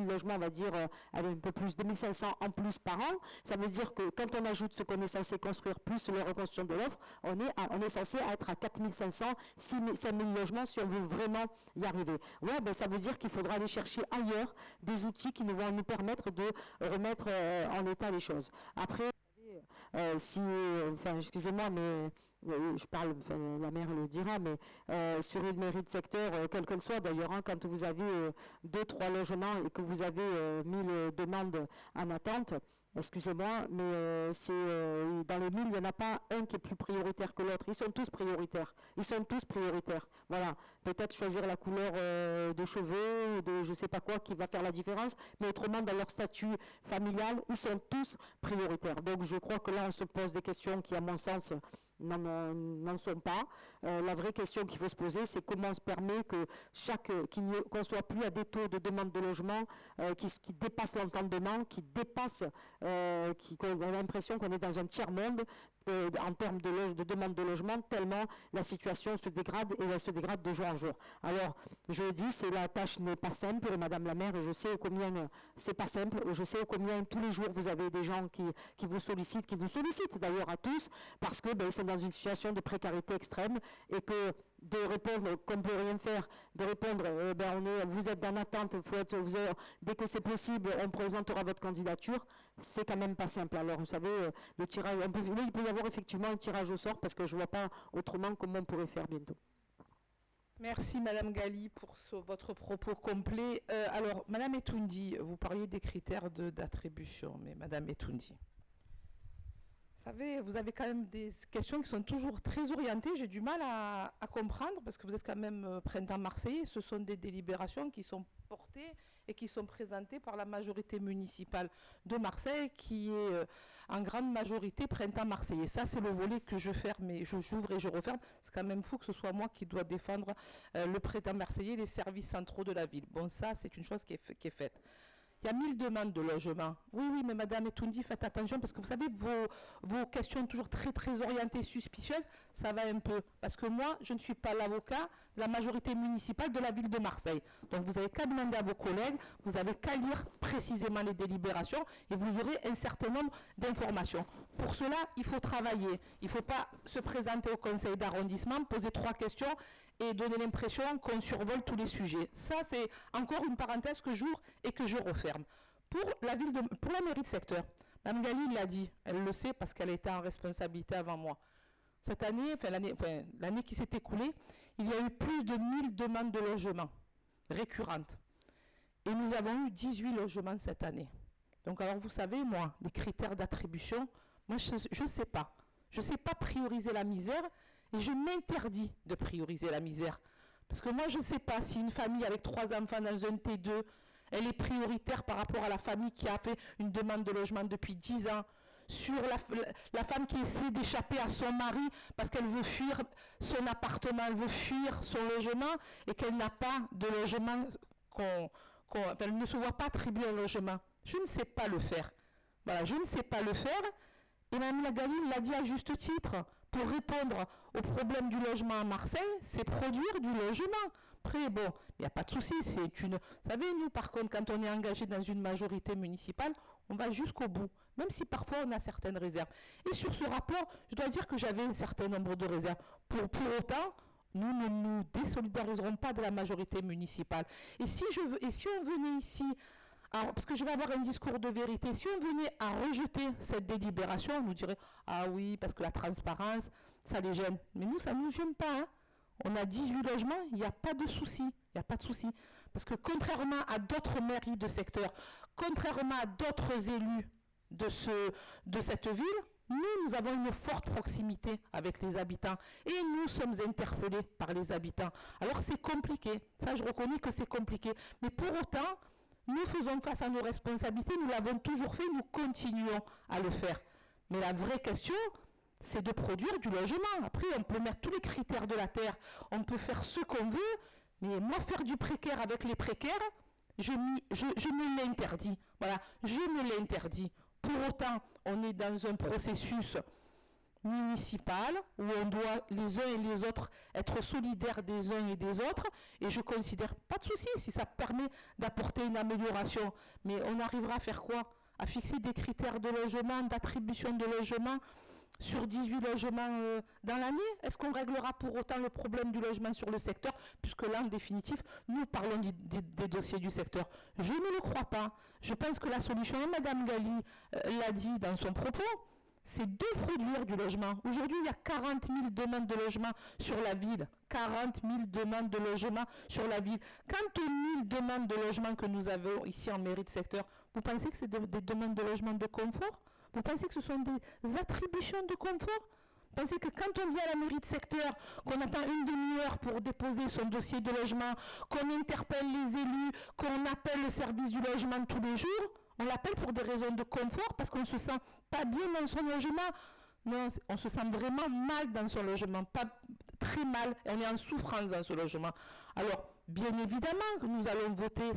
logements, on va dire, avec un peu plus, 2500 en plus par an. Ça veut dire que quand on ajoute ce qu'on est censé construire, plus la reconstruction de l'offre, on est censé être à 4500, 5000 logements si on veut vraiment y arriver. Ouais, ben ça veut dire qu'il faudra aller chercher ailleurs des outils qui vont nous permettre de remettre en état les choses. Après, excusez-moi, mais je parle, la maire le dira, mais sur une mairie de secteur, quelle qu'elle soit d'ailleurs, hein, quand vous avez 2-3 logements et que vous avez 1000 demandes en attente, excusez-moi, mais dans les 1000, il n'y en a pas un qui est plus prioritaire que l'autre. Ils sont tous prioritaires. Voilà. Peut-être choisir la couleur de cheveux ou de je ne sais pas quoi qui va faire la différence, mais autrement, dans leur statut familial, ils sont tous prioritaires. Donc je crois que là, on se pose des questions qui, à mon sens, n'en sont pas. La vraie question qu'il faut se poser, c'est comment on se permet que qu'on ne soit plus à des taux de demande de logement qui dépassent l'entendement, qu'on a l'impression qu'on est dans un tiers-monde en termes de demande de logement, tellement la situation se dégrade et elle se dégrade de jour en jour. Alors, je le dis, la tâche n'est pas simple, Madame la maire, et je sais combien c'est pas simple, je sais combien tous les jours vous avez des gens qui vous sollicitent, qui nous sollicitent d'ailleurs à tous, parce que ils sont dans une situation de précarité extrême et que de répondre qu'on ne peut rien faire, de répondre vous êtes en attente, dès que c'est possible, on présentera votre candidature, c'est quand même pas simple. Alors vous savez, le tirage, il peut y avoir effectivement un tirage au sort parce que je ne vois pas autrement comment on pourrait faire bientôt. Merci Madame Gali pour votre propos complet. Alors Madame Etoundi, vous parliez des critères d'attribution, mais Madame Etoundi, vous savez, vous avez quand même des questions qui sont toujours très orientées. J'ai du mal à comprendre parce que vous êtes quand même printemps marseillais. Ce sont des délibérations qui sont portées et qui sont présentées par la majorité municipale de Marseille qui est en grande majorité printemps marseillais. Ça, c'est le volet que je ferme et j'ouvre et je referme. C'est quand même fou que ce soit moi qui dois défendre le printemps marseillais, les services centraux de la ville. Bon, ça, c'est une chose qui est faite. Il y a 1000 demandes de logement. Oui, mais Madame Etoundi, faites attention parce que vous savez, vos questions toujours très orientées, suspicieuses, ça va un peu. Parce que moi, je ne suis pas l'avocat de la majorité municipale de la ville de Marseille. Donc vous n'avez qu'à demander à vos collègues, vous n'avez qu'à lire précisément les délibérations et vous aurez un certain nombre d'informations. Pour cela, il faut travailler. Il ne faut pas se présenter au conseil d'arrondissement, poser 3 questions et donner l'impression qu'on survole tous les sujets. Ça, c'est encore une parenthèse que j'ouvre et que je referme. Pour la mairie de secteur, Mme Gali l'a dit, elle le sait parce qu'elle était en responsabilité avant moi. Cette année, l'année qui s'est écoulée, il y a eu plus de 1000 demandes de logement récurrentes. Et nous avons eu 18 logements cette année. Donc alors vous savez, moi, les critères d'attribution, moi je ne sais pas. Je ne sais pas prioriser la misère. Et je m'interdis de prioriser la misère. Parce que moi, je ne sais pas si une famille avec 3 enfants dans un T2, elle est prioritaire par rapport à la famille qui a fait une demande de logement depuis 10 ans, sur la femme qui essaie d'échapper à son mari parce qu'elle veut fuir son appartement, elle veut fuir son logement et qu'elle n'a pas de logement, elle ne se voit pas attribuer un logement. Je ne sais pas le faire. Voilà, je ne sais pas le faire. Et Mme Gali l'a dit à juste titre. Pour répondre au problème du logement à Marseille, c'est produire du logement. Après, bon, il n'y a pas de souci. Vous savez, nous, par contre, quand on est engagé dans une majorité municipale, on va jusqu'au bout, même si parfois on a certaines réserves. Et sur ce rapport, je dois dire que j'avais un certain nombre de réserves. Pour autant, nous ne nous désolidariserons pas de la majorité municipale. Et si on venait ici... Alors, parce que je vais avoir un discours de vérité. Si on venait à rejeter cette délibération, on nous dirait « Ah oui, parce que la transparence, ça les gêne. » Mais nous, ça ne nous gêne pas. Hein. On a 18 logements, il n'y a pas de souci. Il n'y a pas de souci. Parce que contrairement à d'autres mairies de secteur, contrairement à d'autres élus de cette ville, nous avons une forte proximité avec les habitants. Et nous sommes interpellés par les habitants. Alors, c'est compliqué. Ça, je reconnais que c'est compliqué. Mais pour autant... Nous faisons face à nos responsabilités, nous l'avons toujours fait, nous continuons à le faire. Mais la vraie question, c'est de produire du logement. Après, on peut mettre tous les critères de la terre, on peut faire ce qu'on veut, mais moi, faire du précaire avec les précaires, je me l'interdis. Voilà, je me l'interdis. Pour autant, on est dans un processus municipal où on doit les uns et les autres être solidaires des uns et des autres et je considère pas de souci si ça permet d'apporter une amélioration, mais on arrivera à faire quoi? À fixer des critères de logement, d'attribution de logement sur 18 logements dans l'année? Est-ce qu'on réglera pour autant le problème du logement sur le secteur, puisque là en définitive nous parlons des dossiers du secteur? Je ne le crois pas. Je pense que la solution, Madame Gali l'a dit dans son propos, c'est de produire du logement. Aujourd'hui, il y a 40 000 demandes de logement sur la ville. 40 000 demandes de logement sur la ville. Quant aux 1000 demandes de logement que nous avons ici en mairie de secteur, vous pensez que c'est des demandes de logement de confort? Vous pensez que ce sont des attributions de confort? Vous pensez que quand on vient à la mairie de secteur, qu'on attend une demi-heure pour déposer son dossier de logement, qu'on interpelle les élus, qu'on appelle le service du logement tous les jours, on l'appelle pour des raisons de confort parce qu'on ne se sent pas bien dans son logement? Non, on se sent vraiment mal dans son logement, pas très mal, et on est en souffrance dans ce logement. Alors, bien évidemment que nous allons voter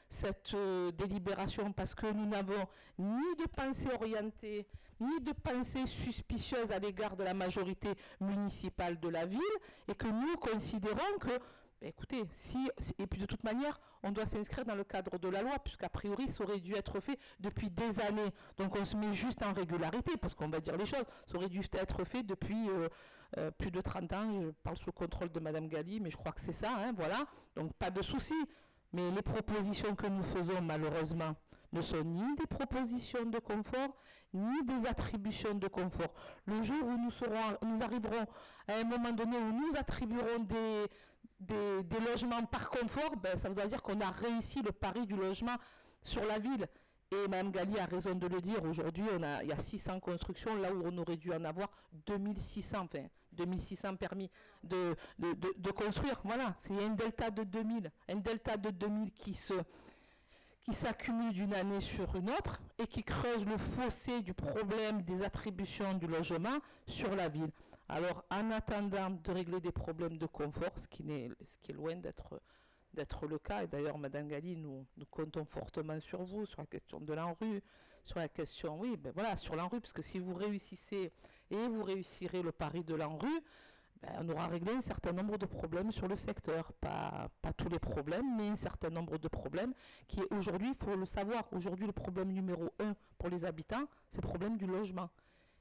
cette délibération parce que nous n'avons ni de pensée orientée, ni de pensée suspicieuse à l'égard de la majorité municipale de la ville, et que nous considérons que Ben écoutez, et puis de toute manière, on doit s'inscrire dans le cadre de la loi, puisqu'a priori, ça aurait dû être fait depuis des années. Donc on se met juste en régularité, parce qu'on va dire les choses. Ça aurait dû être fait depuis plus de 30 ans. Je parle sous le contrôle de Madame Galli, mais je crois que c'est ça, hein, voilà. Donc pas de souci. Mais les propositions que nous faisons, malheureusement, ne sont ni des propositions de confort, ni des attributions de confort. Le jour où nous arriverons à un moment donné où nous attribuerons des logements par confort, ben, ça voudra dire qu'on a réussi le pari du logement sur la ville. Et Mme Galli a raison de le dire, aujourd'hui il y a 600 constructions, là où on aurait dû en avoir 2600 permis de construire. Voilà, c'est un delta de 2000, qui s'accumule d'une année sur une autre et qui creuse le fossé du problème des attributions du logement sur la ville. Alors, en attendant de régler des problèmes de confort, ce qui est loin d'être le cas, et d'ailleurs, Madame Galli, nous comptons fortement sur vous, sur la question de l'ANRU, sur la question, oui, ben voilà, sur l'ANRU, parce que si vous réussissez et vous réussirez le pari de l'ANRU, ben, on aura réglé un certain nombre de problèmes sur le secteur. Pas tous les problèmes, mais un certain nombre de problèmes qui est aujourd'hui, il faut le savoir, aujourd'hui le problème numéro 1 pour les habitants, c'est le problème du logement.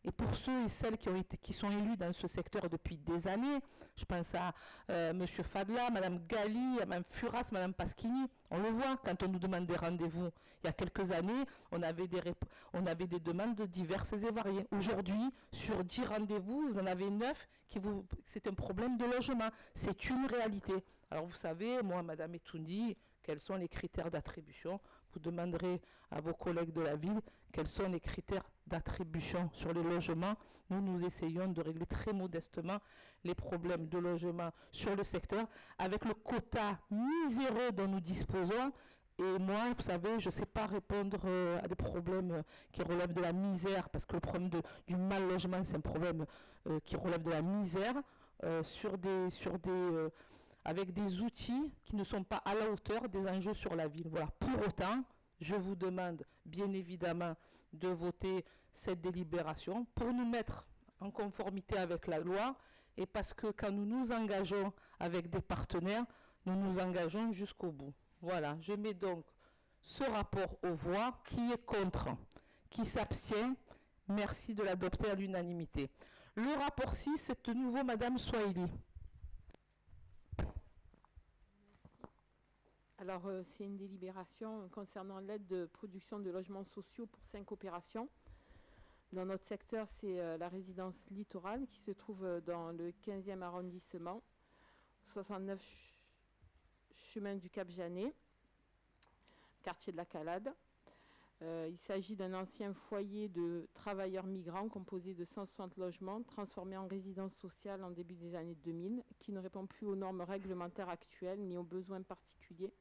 Et pour ceux et celles qui sont élus dans ce secteur depuis des années, je pense à M. Fadla, Mme Galli, à Mme Furas, Mme Paschini, on le voit quand on nous demande des rendez-vous. Il y a quelques années, on avait des demandes diverses et variées. Aujourd'hui, sur 10 rendez-vous, vous en avez 9 c'est un problème de logement. C'est une réalité. Alors vous savez, moi, Mme Etoundi, quels sont les critères d'attribution? Vous demanderez à vos collègues de la ville quels sont les critères d'attribution sur les logements. Nous essayons de régler très modestement les problèmes de logement sur le secteur avec le quota miséreux dont nous disposons. Et moi, vous savez, je ne sais pas répondre à des problèmes qui relèvent de la misère, parce que le problème du mal logement, c'est un problème qui relève de la misère, avec des outils qui ne sont pas à la hauteur des enjeux sur la ville. Voilà. Pour autant, je vous demande bien évidemment de voter cette délibération pour nous mettre en conformité avec la loi, et parce que quand nous nous engageons avec des partenaires, nous nous engageons jusqu'au bout. Voilà, je mets donc ce rapport aux voix. Qui est contre? Qui s'abstient? Merci de l'adopter à l'unanimité. Le rapport 6, c'est de nouveau Madame Swahili. Alors, c'est une délibération concernant l'aide de production de logements sociaux pour 5 opérations. Dans notre secteur, c'est la résidence littorale qui se trouve dans le 15e arrondissement, 69 chemin du Cap Janet, quartier de la Calade. Il s'agit d'un ancien foyer de travailleurs migrants composé de 160 logements transformés en résidence sociale en début des années 2000, qui ne répond plus aux normes réglementaires actuelles ni aux besoins particuliers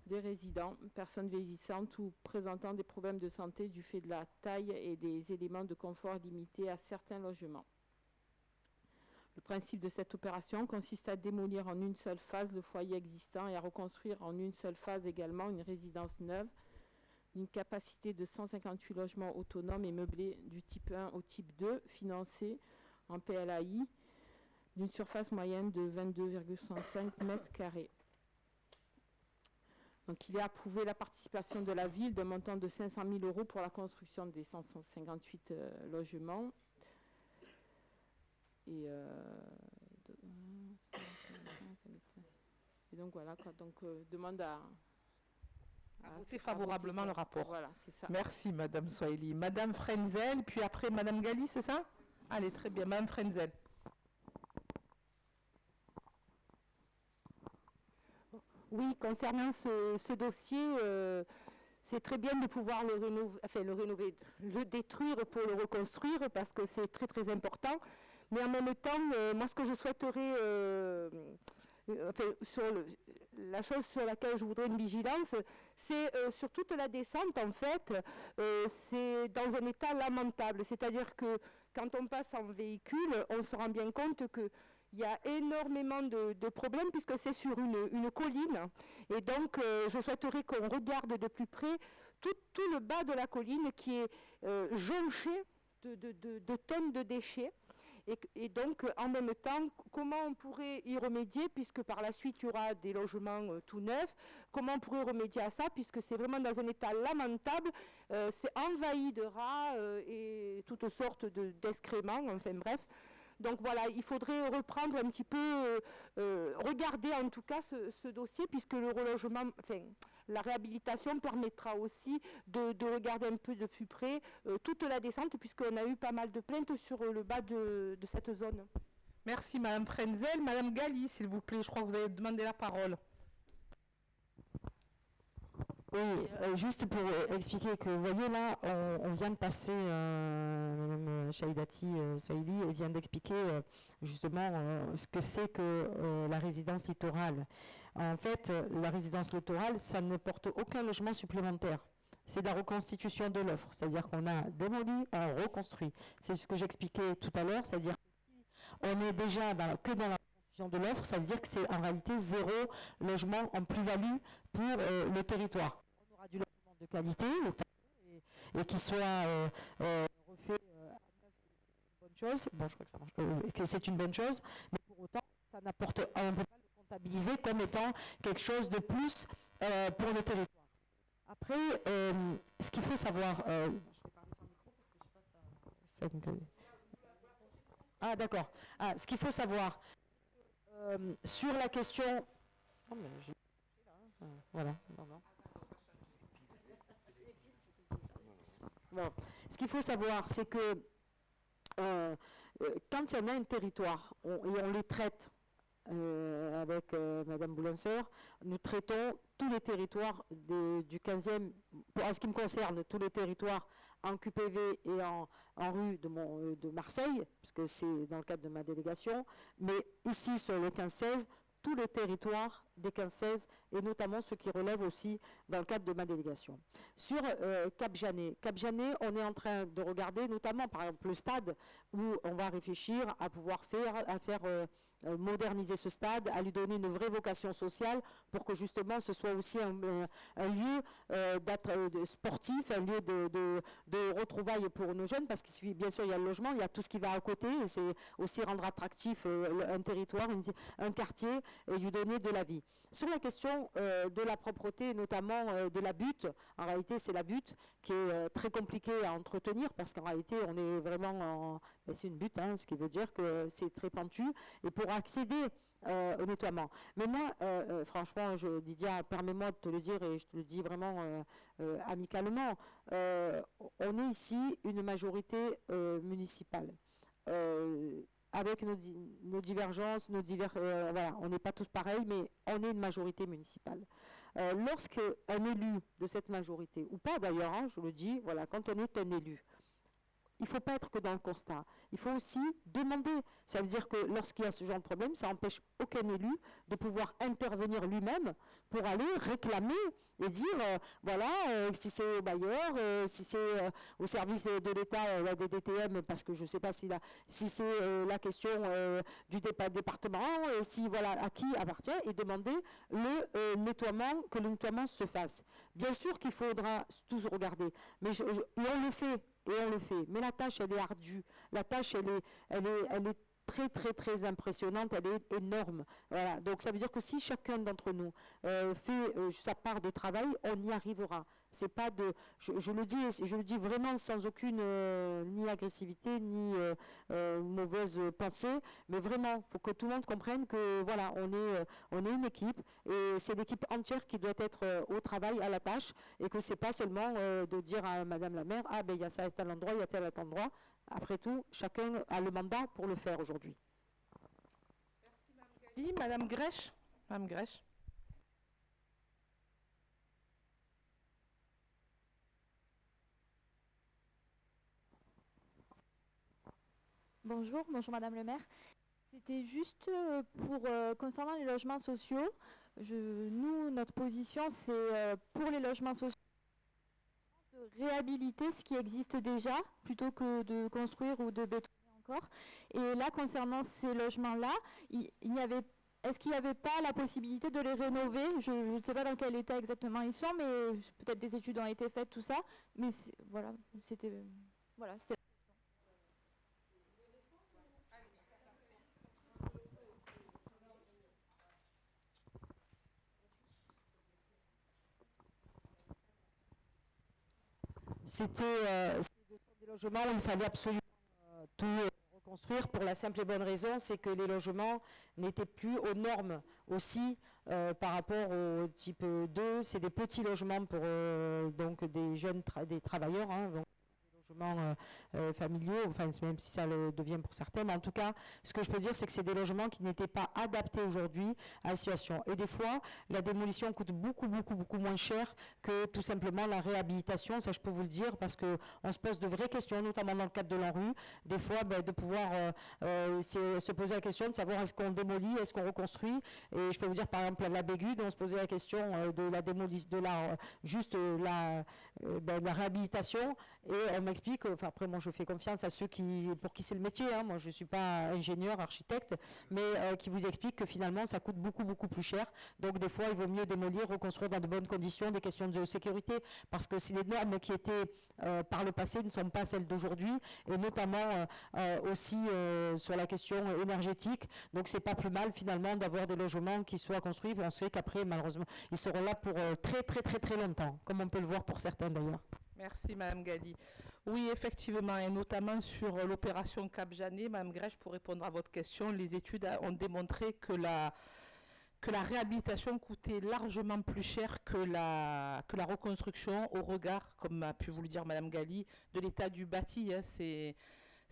des résidents, personnes vieillissantes ou présentant des problèmes de santé du fait de la taille et des éléments de confort limités à certains logements. Le principe de cette opération consiste à démolir en une seule phase le foyer existant et à reconstruire en une seule phase également une résidence neuve d'une capacité de 158 logements autonomes et meublés du type 1 au type 2, financés en PLAI, d'une surface moyenne de 22,65 mètres carrés. Donc il est approuvé la participation de la ville d'un montant de 500 000 € pour la construction des 158 logements. Et donc voilà, quoi. Donc demande à voter favorablement le rapport. Voilà, c'est ça. Merci Madame Swahili. Madame Frenzel, puis après Madame Galli, c'est ça? Allez, très bien. Madame Frenzel. Oui, concernant ce dossier, c'est très bien de pouvoir le détruire pour le reconstruire, parce que c'est très très important. Mais en même temps, moi ce que je souhaiterais, la chose sur laquelle je voudrais une vigilance, c'est sur toute la descente en fait, c'est dans un état lamentable. C'est-à-dire que quand on passe en véhicule, on se rend bien compte que il y a énormément de problèmes puisque c'est sur une colline. Et donc, je souhaiterais qu'on regarde de plus près tout le bas de la colline qui est jonché de tonnes de déchets. Et donc, en même temps, comment on pourrait y remédier, puisque par la suite, il y aura des logements tout neufs. Comment on pourrait remédier à ça, puisque c'est vraiment dans un état lamentable. C'est envahi de rats et toutes sortes d'excréments, enfin bref. Donc voilà, il faudrait reprendre un petit peu, regarder en tout cas ce dossier, puisque le relogement, enfin, la réhabilitation permettra aussi de regarder un peu de plus près toute la descente, puisqu'on a eu pas mal de plaintes sur le bas de cette zone. Merci Madame Frenzel. Madame Galli, s'il vous plaît, je crois que vous avez demandé la parole. Oui, juste pour expliquer que, vous voyez là, on vient de passer, Mme Shahidati Swahili vient d'expliquer justement ce que c'est que la résidence littorale. En fait, la résidence littorale, ça ne porte aucun logement supplémentaire. C'est de la reconstitution de l'offre, c'est-à-dire qu'on a démoli, on reconstruit. C'est ce que j'expliquais tout à l'heure, c'est-à-dire que si on est déjà que dans la reconstitution de l'offre, ça veut dire que c'est en réalité 0 logement en plus-value pour le territoire. On aura du logement de qualité et qui soit refait à neuf, c'est une bonne chose. Bon, je crois que ça marche. Que c'est une bonne chose, mais pour autant, ça n'apporte, on ne peut pas le comptabiliser comme étant quelque chose de plus pour le territoire. Après, ce qu'il faut savoir... je vais parler sans micro parce que je ne sais pas ça... Ah, d'accord. Ce qu'il faut savoir, sur la question... Oh, mais voilà. Non. Bon. Ce qu'il faut savoir, c'est que quand il y en a un territoire, et on les traite avec Madame Boulancer, nous traitons tous les territoires du 15e, en ce qui me concerne, tous les territoires en QPV et en rue de Marseille, parce que c'est dans le cadre de ma délégation, mais ici sur le 15-16, tous les territoires des 15-16 et notamment ceux qui relèvent aussi dans le cadre de ma délégation. Sur Cap-Janet, on est en train de regarder notamment par exemple le stade où on va réfléchir à pouvoir moderniser ce stade, à lui donner une vraie vocation sociale pour que justement ce soit aussi un lieu sportif, un lieu de retrouvailles pour nos jeunes, parce qu'il bien sûr il y a le logement, il y a tout ce qui va à côté, et c'est aussi rendre attractif un territoire, un quartier, et lui donner de la vie. Sur la question de la propreté, notamment de la butte, en réalité c'est la butte qui est très compliquée à entretenir, parce qu'en réalité on est vraiment c'est une butte, ce qui veut dire que c'est très pentu, et pour accéder au nettoiement. Mais moi, franchement, Didier, permets-moi de te le dire, et je te le dis vraiment amicalement, on est ici une majorité municipale. Avec nos divergences, voilà, on n'est pas tous pareils, mais on est une majorité municipale. Lorsqu'un élu de cette majorité, ou pas d'ailleurs, je le dis, voilà, quand on est un élu, il ne faut pas être que dans le constat. Il faut aussi demander. Ça veut dire que lorsqu'il y a ce genre de problème, ça n'empêche aucun élu de pouvoir intervenir lui-même pour aller réclamer et dire, voilà, si c'est au bailleur, si c'est au service de l'État, la DDTM, parce que je ne sais pas si c'est la question du département, si voilà à qui appartient, et demander que le nettoiement se fasse. Bien sûr qu'il faudra tous regarder, mais et on le fait. Mais la tâche, elle est ardue. La tâche, elle est très, très, très impressionnante. Elle est énorme. Voilà. Donc, ça veut dire que si chacun d'entre nous fait sa part de travail, on y arrivera. C'est pas je le dis vraiment sans aucune ni agressivité, ni mauvaise pensée. Mais vraiment, il faut que tout le monde comprenne que, voilà, on est une équipe. Et c'est l'équipe entière qui doit être au travail, à la tâche. Et que c'est pas seulement de dire à Madame la maire, ah ben il y a ça à tel endroit, il y a tel endroit. Après tout, chacun a le mandat pour le faire aujourd'hui. Merci Madame Grèche. Madame Grèche. Bonjour Madame le maire. C'était juste concernant les logements sociaux. Notre position, c'est pour les logements sociaux de réhabiliter ce qui existe déjà, plutôt que de construire ou de bétonner encore. Et là, concernant ces logements-là, est-ce qu'il n'y avait pas la possibilité de les rénover? Je ne sais pas dans quel état exactement ils sont, mais peut-être des études ont été faites, tout ça. Mais voilà, c'était... c'était des logements où il fallait absolument tout reconstruire pour la simple et bonne raison, c'est que les logements n'étaient plus aux normes aussi par rapport au type 2. C'est des petits logements pour donc des jeunes des travailleurs, hein, donc logements familiaux, enfin, même si ça le devient pour certains, mais en tout cas, ce que je peux dire, c'est que c'est des logements qui n'étaient pas adaptés aujourd'hui à la situation. Et des fois, la démolition coûte beaucoup moins cher que tout simplement la réhabilitation, ça je peux vous le dire, parce qu'on se pose de vraies questions, notamment dans le cadre de l'ANRU, des fois de pouvoir se poser la question de savoir est-ce qu'on démolit, est-ce qu'on reconstruit, et je peux vous dire par exemple à la Bégude, on se posait la question de la démolition, de la réhabilitation, et on m'explique, enfin après moi je fais confiance à ceux pour qui c'est le métier, hein, moi je ne suis pas ingénieur, architecte, mais qui vous expliquent que finalement ça coûte beaucoup plus cher, donc des fois il vaut mieux démolir, reconstruire dans de bonnes conditions, des questions de sécurité, parce que si les normes qui étaient par le passé ne sont pas celles d'aujourd'hui, et notamment aussi sur la question énergétique, donc c'est pas plus mal finalement d'avoir des logements qui soient construits, on sait qu'après malheureusement ils seront là pour très longtemps, comme on peut le voir pour certains d'ailleurs. Merci Madame Gali. Oui, effectivement, et notamment sur l'opération Cap Janet, Madame Grèche, pour répondre à votre question, les études ont démontré que la réhabilitation coûtait largement plus cher que la reconstruction au regard, comme a pu vous le dire Madame Gali, de l'état du bâti. Hein.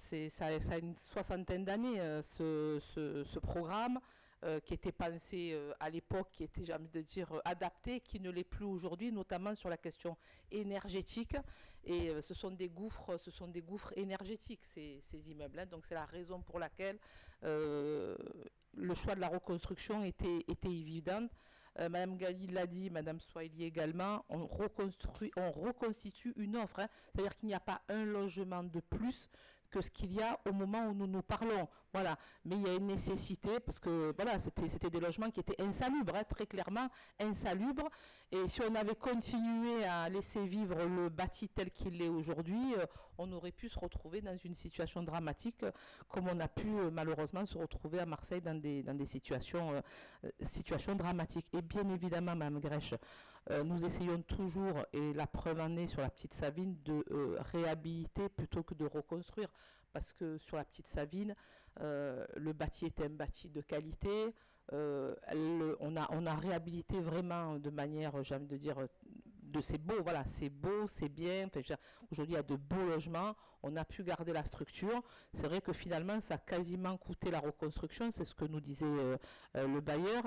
Ça a une soixantaine d'années, ce programme. Qui était pensé à l'époque, qui était, j'ai envie de dire, adapté, qui ne l'est plus aujourd'hui, notamment sur la question énergétique. Et ce sont des gouffres énergétiques, ces immeubles. Hein. Donc c'est la raison pour laquelle le choix de la reconstruction était évident. Madame Gali l'a dit, Madame Swahili également, on reconstitue une offre. Hein. C'est-à-dire qu'il n'y a pas un logement de plus que ce qu'il y a au moment où nous parlons. Voilà. Mais il y a une nécessité, parce que voilà, c'était des logements qui étaient insalubres, hein, très clairement insalubres. Et si on avait continué à laisser vivre le bâti tel qu'il est aujourd'hui, on aurait pu se retrouver dans une situation dramatique, comme on a pu malheureusement se retrouver à Marseille dans des situations dramatiques. Et bien évidemment, Mme Grèche, nous essayons toujours, et la preuve en est sur la Petite Savine, de réhabiliter plutôt que de reconstruire. Parce que sur la Petite Savine, le bâti était un bâti de qualité. On a réhabilité vraiment de manière, j'ai envie de dire, c'est beau, voilà, c'est beau, c'est bien. Enfin, aujourd'hui, il y a de beaux logements. On a pu garder la structure. C'est vrai que finalement, ça a quasiment coûté la reconstruction. C'est ce que nous disait le bailleur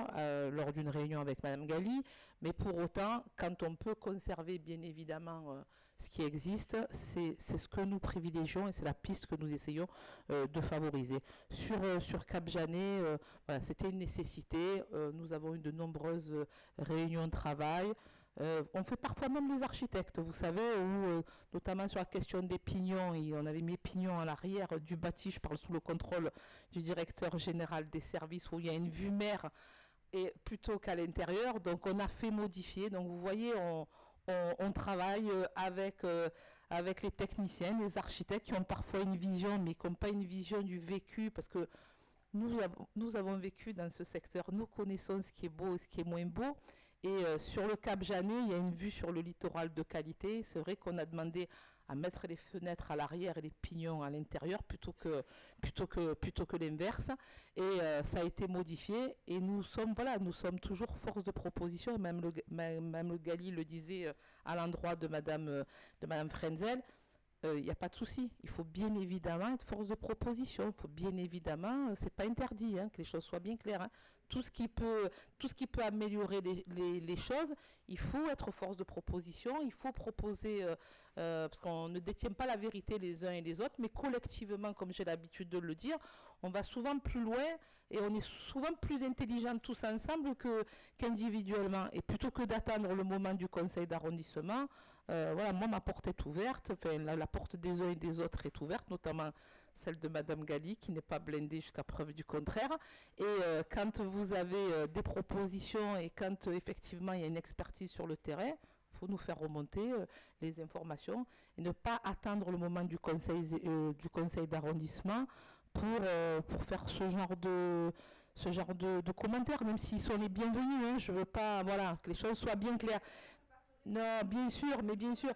lors d'une réunion avec Madame Gali. Mais pour autant, quand on peut conserver, bien évidemment, ce qui existe, c'est ce que nous privilégions et c'est la piste que nous essayons de favoriser. Sur Cap Janet, voilà, c'était une nécessité. Nous avons eu de nombreuses réunions de travail. On fait parfois même les architectes, vous savez, où notamment sur la question des pignons, on avait mis pignons à l'arrière du bâti, je parle sous le contrôle du directeur général des services, où il y a une vue mer et plutôt qu'à l'intérieur. Donc on a fait modifier. Donc vous voyez, on travaille avec les techniciens, les architectes qui ont parfois une vision, mais qui n'ont pas une vision du vécu, parce que nous avons vécu dans ce secteur, nous connaissons ce qui est beau et ce qui est moins beau. Et sur le Cap Janet, il y a une vue sur le littoral de qualité. C'est vrai qu'on a demandé à mettre les fenêtres à l'arrière et les pignons à l'intérieur plutôt que l'inverse. Et ça a été modifié. Et nous sommes toujours force de proposition. Même le Gali le disait à l'endroit de Madame Frenzel. Il n'y a pas de souci. Il faut bien évidemment être force de proposition. Il faut bien évidemment, c'est pas interdit, hein, que les choses soient bien claires. Hein. Tout ce qui peut améliorer les choses, il faut être force de proposition, il faut proposer, parce qu'on ne détient pas la vérité les uns et les autres, mais collectivement, comme j'ai l'habitude de le dire, on va souvent plus loin et on est souvent plus intelligents tous ensemble qu'individuellement. Et plutôt que d'attendre le moment du conseil d'arrondissement, voilà, moi ma porte est ouverte, enfin, la porte des uns et des autres est ouverte, notamment celle de Madame Gali, qui n'est pas blindée jusqu'à preuve du contraire. Et quand vous avez des propositions et quand effectivement il y a une expertise sur le terrain, il faut nous faire remonter les informations et ne pas attendre le moment du conseil d'arrondissement pour faire ce genre de commentaires, même s'ils sont les bienvenus. Hein. Je ne veux pas, voilà, que les choses soient bien claires. Non, bien sûr, mais bien sûr.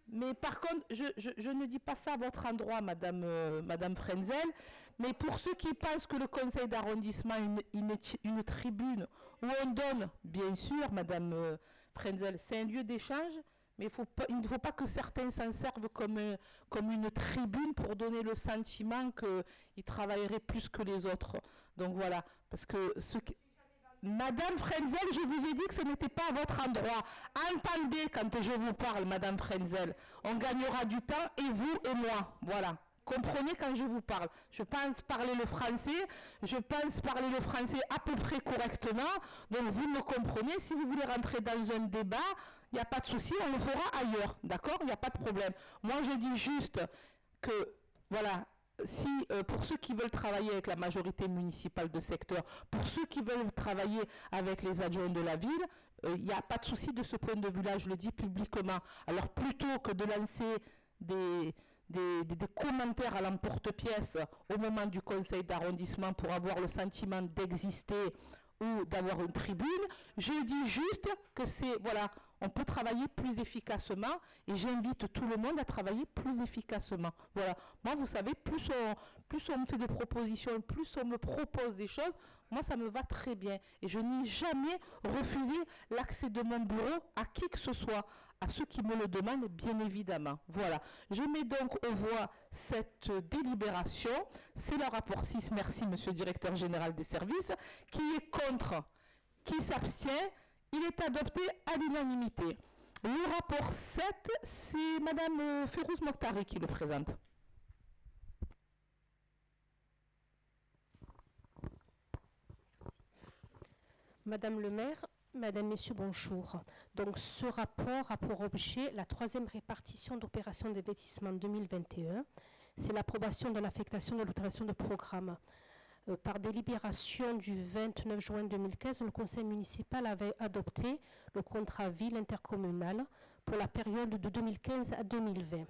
Mais par contre, je ne dis pas ça à votre endroit, Madame Frenzel, mais pour ceux qui pensent que le conseil d'arrondissement est une tribune où on donne, bien sûr, Madame Frenzel, c'est un lieu d'échange, mais il ne faut pas que certains s'en servent comme une tribune pour donner le sentiment qu'ils travailleraient plus que les autres. Donc voilà, parce que Madame Frenzel, je vous ai dit que ce n'était pas à votre endroit. Entendez quand je vous parle, Madame Frenzel. On gagnera du temps, et vous et moi. Voilà. Comprenez quand je vous parle. Je pense parler le français. Je pense parler le français à peu près correctement. Donc vous me comprenez. Si vous voulez rentrer dans un débat, il n'y a pas de souci, on le fera ailleurs. D'accord? Il n'y a pas de problème. Moi, je dis juste que, voilà, si pour ceux qui veulent travailler avec la majorité municipale de secteur, pour ceux qui veulent travailler avec les adjoints de la ville, il n'y a pas de souci de ce point de vue-là, je le dis publiquement. Alors plutôt que de lancer des commentaires à l'emporte-pièce au moment du conseil d'arrondissement pour avoir le sentiment d'exister ou d'avoir une tribune, je dis juste que c'est, voilà, on peut travailler plus efficacement et j'invite tout le monde à travailler plus efficacement. Voilà. Moi, vous savez, plus on me fait de propositions, plus on me propose des choses, moi, ça me va très bien. Et je n'ai jamais refusé l'accès de mon bureau à qui que ce soit, à ceux qui me le demandent, bien évidemment. Voilà. Je mets donc aux voix cette délibération. C'est le rapport 6, merci, Monsieur le Directeur Général des Services. Qui est contre? Qui s'abstient? Il est adopté à l'unanimité. Le rapport 7, c'est Madame Férouz Mokhtari qui le présente. Madame le maire, Madame, Messieurs, bonjour. Donc ce rapport a pour objet la troisième répartition d'opérations d'investissement 2021. C'est l'approbation de l'affectation de l'autorisation de programme. Par délibération du 29 juin 2015, le conseil municipal avait adopté le contrat ville intercommunal pour la période de 2015 à 2020,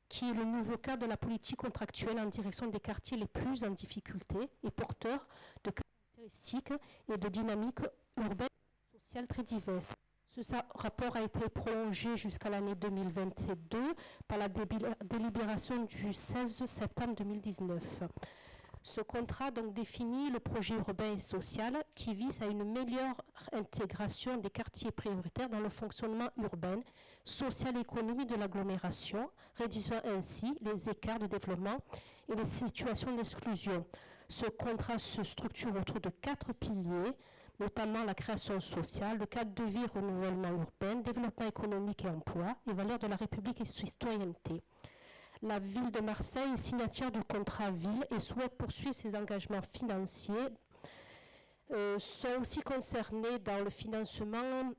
qui est le nouveau cadre de la politique contractuelle en direction des quartiers les plus en difficulté et porteurs de caractéristiques et de dynamiques urbaines et sociales très diverses. Ce rapport a été prolongé jusqu'à l'année 2022 par la délibération du 16 septembre 2019. Ce contrat donc définit le projet urbain et social qui vise à une meilleure intégration des quartiers prioritaires dans le fonctionnement urbain, social et économique de l'agglomération, réduisant ainsi les écarts de développement et les situations d'exclusion. Ce contrat se structure autour de 4 piliers, notamment la création sociale, le cadre de vie, renouvellement urbain, développement économique et emploi, et valeurs de la République et citoyenneté. La ville de Marseille est signataire du contrat ville et souhaite poursuivre ses engagements financiers. Sont aussi concernés dans le financement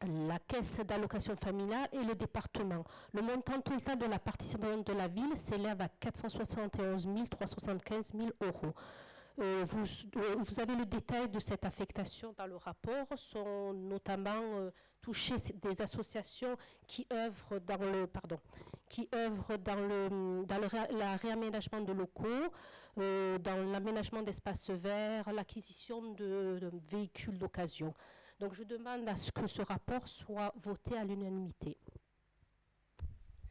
la caisse d'allocation familiale et le département. Le montant total de la participation de la ville s'élève à 471 375 000 €. Vous avez le détail de cette affectation dans le rapport. Sont notamment touchées des associations qui œuvrent dans le réaménagement de locaux, dans l'aménagement d'espaces verts, l'acquisition de véhicules d'occasion. Donc je demande à ce que ce rapport soit voté à l'unanimité.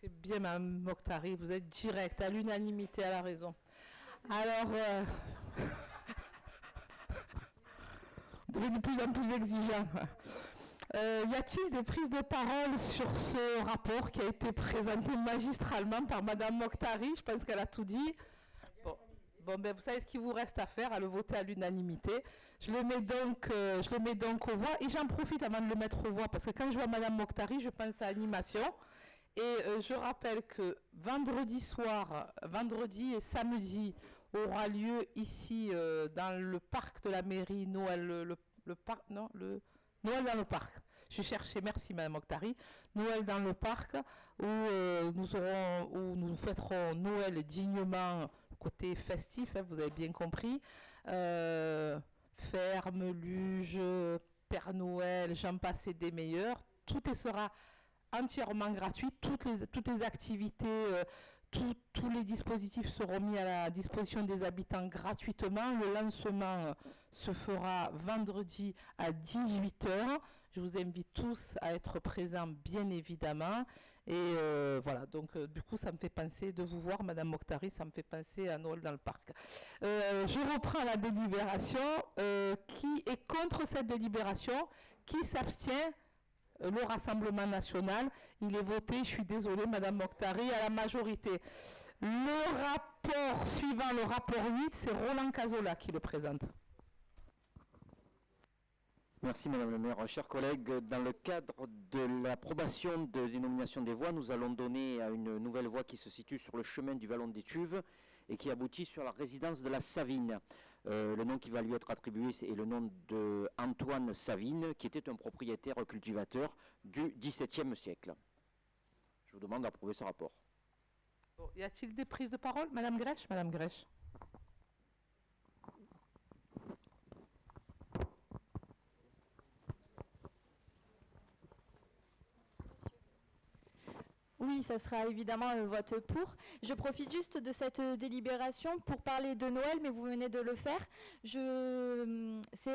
C'est bien, Mme Mokhtari, vous êtes directe, à l'unanimité, à la raison. Alors, vous devenez de plus en plus exigeant. Y a-t-il des prises de parole sur ce rapport qui a été présenté magistralement par Mme Mokhtari? Je pense qu'elle a tout dit. Bon, ben, vous savez ce qu'il vous reste à faire, à le voter à l'unanimité. Je le mets donc aux voix. Et j'en profite avant de le mettre aux voix, parce que quand je vois Mme Mokhtari, je pense à animation. Et je rappelle que vendredi soir, vendredi et samedi, aura lieu ici, dans le parc de la mairie, Noël dans le parc. Je cherchais, merci Mme Mokhtari, Noël dans le parc, où nous fêterons Noël dignement, côté festif, hein, vous avez bien compris. Ferme, luge, Père Noël, j'en passe et des meilleurs. Tout sera entièrement gratuit, toutes les activités, tous les dispositifs seront mis à la disposition des habitants gratuitement. Le lancement se fera vendredi à 18 h. Je vous invite tous à être présents, bien évidemment. Et voilà, donc du coup, ça me fait penser, de vous voir, Madame Mokhtari, ça me fait penser à Noël dans le parc. Je reprends la délibération. Qui est contre cette délibération? Qui s'abstient? Le Rassemblement national. Il est voté, je suis désolée, Madame Mokhtari, à la majorité. Le rapport suivant, le rapport 8, c'est Roland Cazola qui le présente. Merci Madame le maire. Chers collègues, dans le cadre de l'approbation de dénomination des voies, nous allons donner à une nouvelle voie qui se situe sur le chemin du Vallon des Tuves et qui aboutit sur la résidence de la Savine. Le nom qui va lui être attribué est le nom d'Antoine Savine, qui était un propriétaire cultivateur du XVIIe siècle. Je vous demande d'approuver ce rapport. Bon, y a-t-il des prises de parole? Madame Grèche? Madame Grèche. Oui, ça sera évidemment un vote pour. Je profite juste de cette délibération pour parler de Noël, mais vous venez de le faire.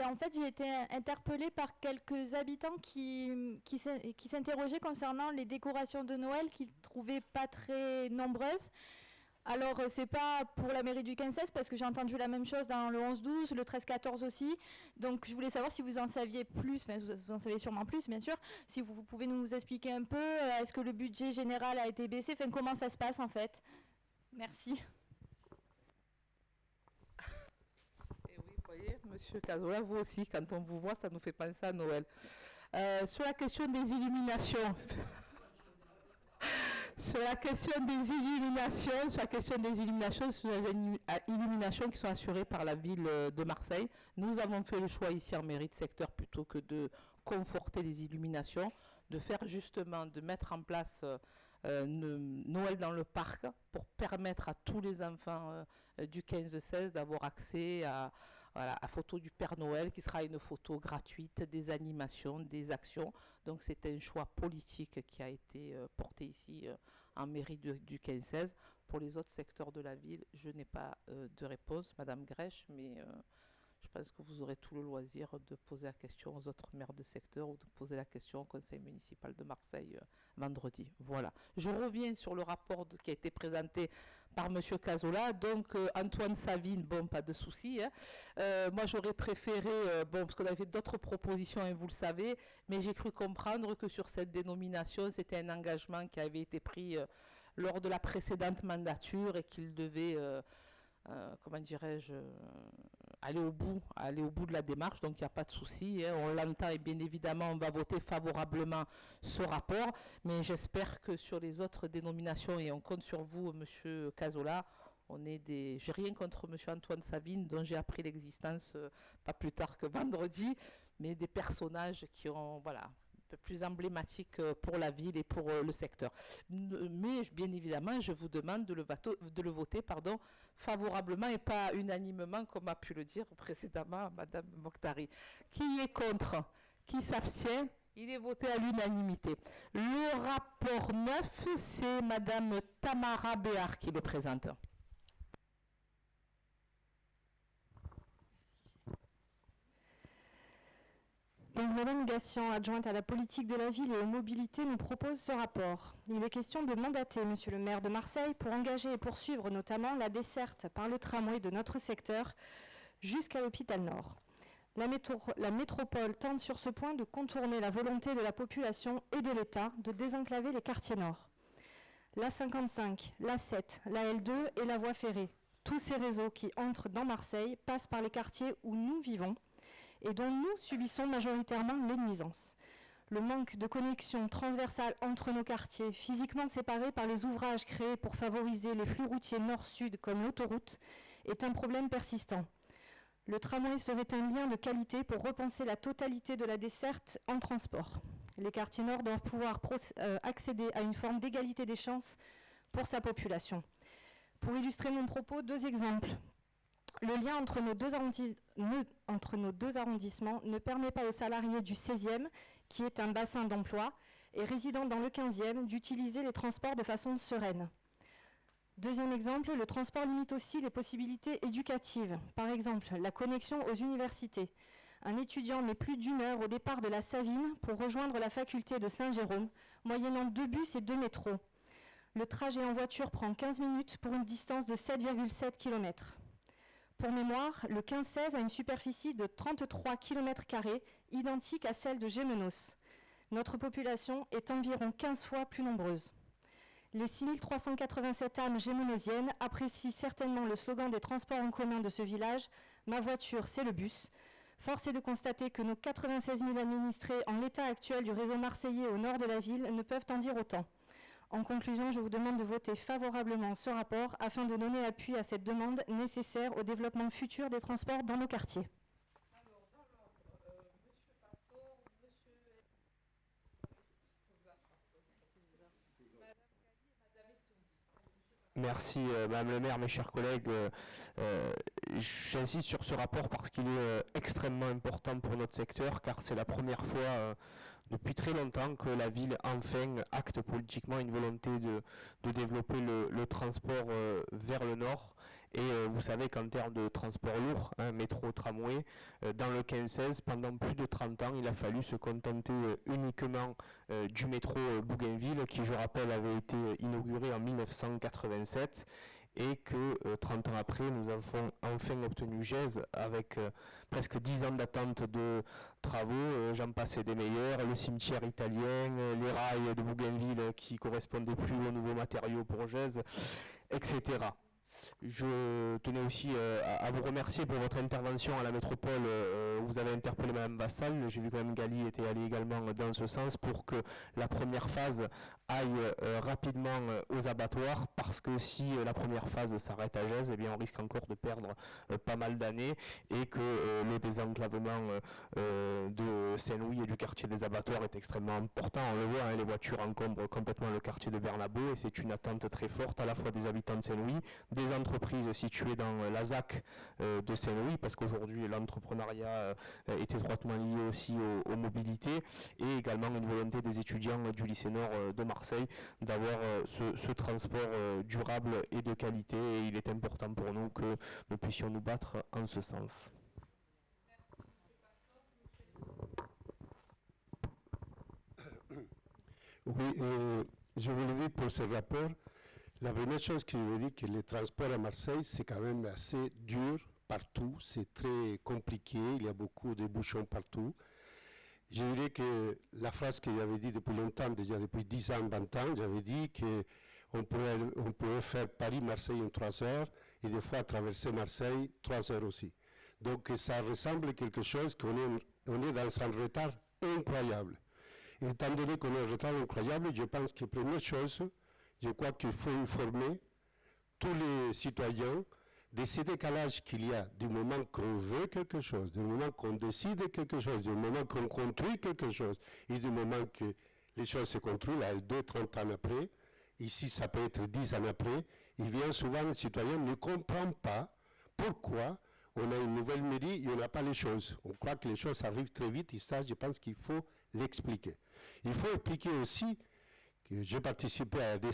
En fait, j'ai été interpellée par quelques habitants qui s'interrogeaient concernant les décorations de Noël qu'ils ne trouvaient pas très nombreuses. Alors, c'est pas pour la mairie du 15-16, parce que j'ai entendu la même chose dans le 11-12, le 13-14 aussi. Donc, je voulais savoir si vous en saviez plus, enfin, vous en savez sûrement plus, bien sûr. Si vous pouvez nous expliquer un peu, est-ce que le budget général a été baissé? Enfin, comment ça se passe, en fait? Merci. Et oui, vous voyez, Monsieur Cazola, vous aussi, quand on vous voit, ça nous fait penser à Noël. Sur la question des illuminations... Sur la question des illuminations, sur les illuminations qui sont assurées par la ville de Marseille, nous avons fait le choix ici en mairie de secteur, plutôt que de conforter les illuminations, de faire justement, de mettre en place Noël dans le parc pour permettre à tous les enfants du 15-16 d'avoir accès à photo du Père Noël, qui sera une photo gratuite, des animations, des actions. Donc c'est un choix politique qui a été porté ici en mairie du 15-16. Pour les autres secteurs de la ville, je n'ai pas de réponse, Madame Grèche, mais je pense que vous aurez tout le loisir de poser la question aux autres maires de secteur ou de poser la question au conseil municipal de Marseille vendredi. Voilà. Je reviens sur le rapport qui a été présenté par Monsieur Cazola. Donc Antoine Savine, bon, pas de souci. Hein. Moi, j'aurais préféré, bon, parce qu'on avait d'autres propositions, et vous le savez, mais j'ai cru comprendre que sur cette dénomination, c'était un engagement qui avait été pris lors de la précédente mandature et qu'il devait, comment dirais-je, aller au bout de la démarche. Donc il n'y a pas de souci, hein. On l'entend et bien évidemment on va voter favorablement ce rapport, mais j'espère que sur les autres dénominations, et on compte sur vous Monsieur Cazola, j'ai rien contre Monsieur Antoine Savine, dont j'ai appris l'existence pas plus tard que vendredi, mais des personnages qui ont, voilà, plus emblématique pour la ville et pour le secteur. Mais bien évidemment, je vous demande de le voter favorablement et pas unanimement, comme a pu le dire précédemment Madame Mokhtari. Qui est contre? Qui s'abstient? Il est voté à l'unanimité. Le rapport 9, c'est Madame Tamara Béard qui le présente. Donc, Madame Gassian, adjointe à la politique de la ville et aux mobilités, nous propose ce rapport. Il est question de mandater Monsieur le maire de Marseille pour engager et poursuivre notamment la desserte par le tramway de notre secteur jusqu'à l'hôpital Nord. La métropole tente sur ce point de contourner la volonté de la population et de l'État de désenclaver les quartiers nord. L'A55, l'A7, la L2 et la voie ferrée, tous ces réseaux qui entrent dans Marseille passent par les quartiers où nous vivons et dont nous subissons majoritairement les nuisances. Le manque de connexion transversale entre nos quartiers, physiquement séparés par les ouvrages créés pour favoriser les flux routiers nord-sud comme l'autoroute, est un problème persistant. Le tramway serait un lien de qualité pour repenser la totalité de la desserte en transport. Les quartiers nord doivent pouvoir accéder à une forme d'égalité des chances pour sa population. Pour illustrer mon propos, 2 exemples. Le lien entre nos deux arrondissements ne permet pas aux salariés du 16e, qui est un bassin d'emploi, et résidant dans le 15e, d'utiliser les transports de façon sereine. Deuxième exemple, le transport limite aussi les possibilités éducatives. Par exemple, la connexion aux universités. Un étudiant met plus d'1 heure au départ de la Savine pour rejoindre la faculté de Saint-Jérôme, moyennant 2 bus et 2 métros. Le trajet en voiture prend 15 minutes pour une distance de 7,7 km. Pour mémoire, le 15-16 a une superficie de 33 km², identique à celle de Gémenos. Notre population est environ 15 fois plus nombreuse. Les 6387 âmes gémenosiennes apprécient certainement le slogan des transports en commun de ce village « Ma voiture, c'est le bus ». Force est de constater que nos 96 000 administrés en l'état actuel du réseau marseillais au nord de la ville ne peuvent en dire autant. En conclusion, je vous demande de voter favorablement ce rapport afin de donner appui à cette demande nécessaire au développement futur des transports dans nos quartiers. Merci Madame le maire, mes chers collègues. J'insiste sur ce rapport parce qu'il est extrêmement important pour notre secteur, car c'est la première fois depuis très longtemps que la ville enfin acte politiquement une volonté de développer le transport vers le nord. Et vous savez qu'en termes de transport lourd, métro, tramway, dans le 15-16, pendant plus de 30 ans, il a fallu se contenter uniquement du métro Bougainville, qui, je rappelle, avait été inauguré en 1987, et que 30 ans après, nous avons enfin obtenu GES avec presque 10 ans d'attente de travaux, j'en passais des meilleurs, le cimetière italien, les rails de Bougainville qui correspondaient plus aux nouveaux matériaux pour GES, etc. Je tenais aussi à vous remercier pour votre intervention à la métropole. Vous avez interpellé Mme Vassal. J'ai vu que Mme Galli était allée également dans ce sens pour que la première phase aille rapidement aux abattoirs, parce que si la première phase s'arrête à Gèze, eh bien on risque encore de perdre pas mal d'années, et que le désenclavement de Saint-Louis et du quartier des abattoirs est extrêmement important. On le voit, les voitures encombrent complètement le quartier de Bernabo, et c'est une attente très forte à la fois des habitants de Saint-Louis, des entreprises situées dans la ZAC de Saint-Louis, parce qu'aujourd'hui l'entrepreneuriat est étroitement lié aussi aux mobilités, et également une volonté des étudiants du lycée Nord de Marseille d'avoir ce transport durable et de qualité, et il est important pour nous que nous puissions nous battre en ce sens. Oui, je voulais dire pour ce rapport, la première chose que je veux dire, que le transport à Marseille, c'est quand même assez dur partout, c'est très compliqué, il y a beaucoup de bouchons partout. Je dirais que la phrase que j'avais dit depuis longtemps, déjà depuis 10 ans, 20 ans, j'avais dit qu'on pouvait faire Paris-Marseille en 3 heures, et des fois traverser Marseille 3 heures aussi. Donc ça ressemble à quelque chose qu'on est dans un retard incroyable. Et étant donné qu'on est en retard incroyable, je pense que première chose, je crois qu'il faut informer tous les citoyens de ce décalage qu'il y a du moment qu'on veut quelque chose, du moment qu'on décide quelque chose, du moment qu'on construit quelque chose, et du moment que les choses se construisent, là, 2-30 ans après, ici ça peut être 10 ans après, et bien souvent le citoyen ne comprend pas pourquoi on a une nouvelle mairie et on n'a pas les choses. On croit que les choses arrivent très vite, et ça, je pense qu'il faut l'expliquer. Il faut expliquer aussi que j'ai participé à des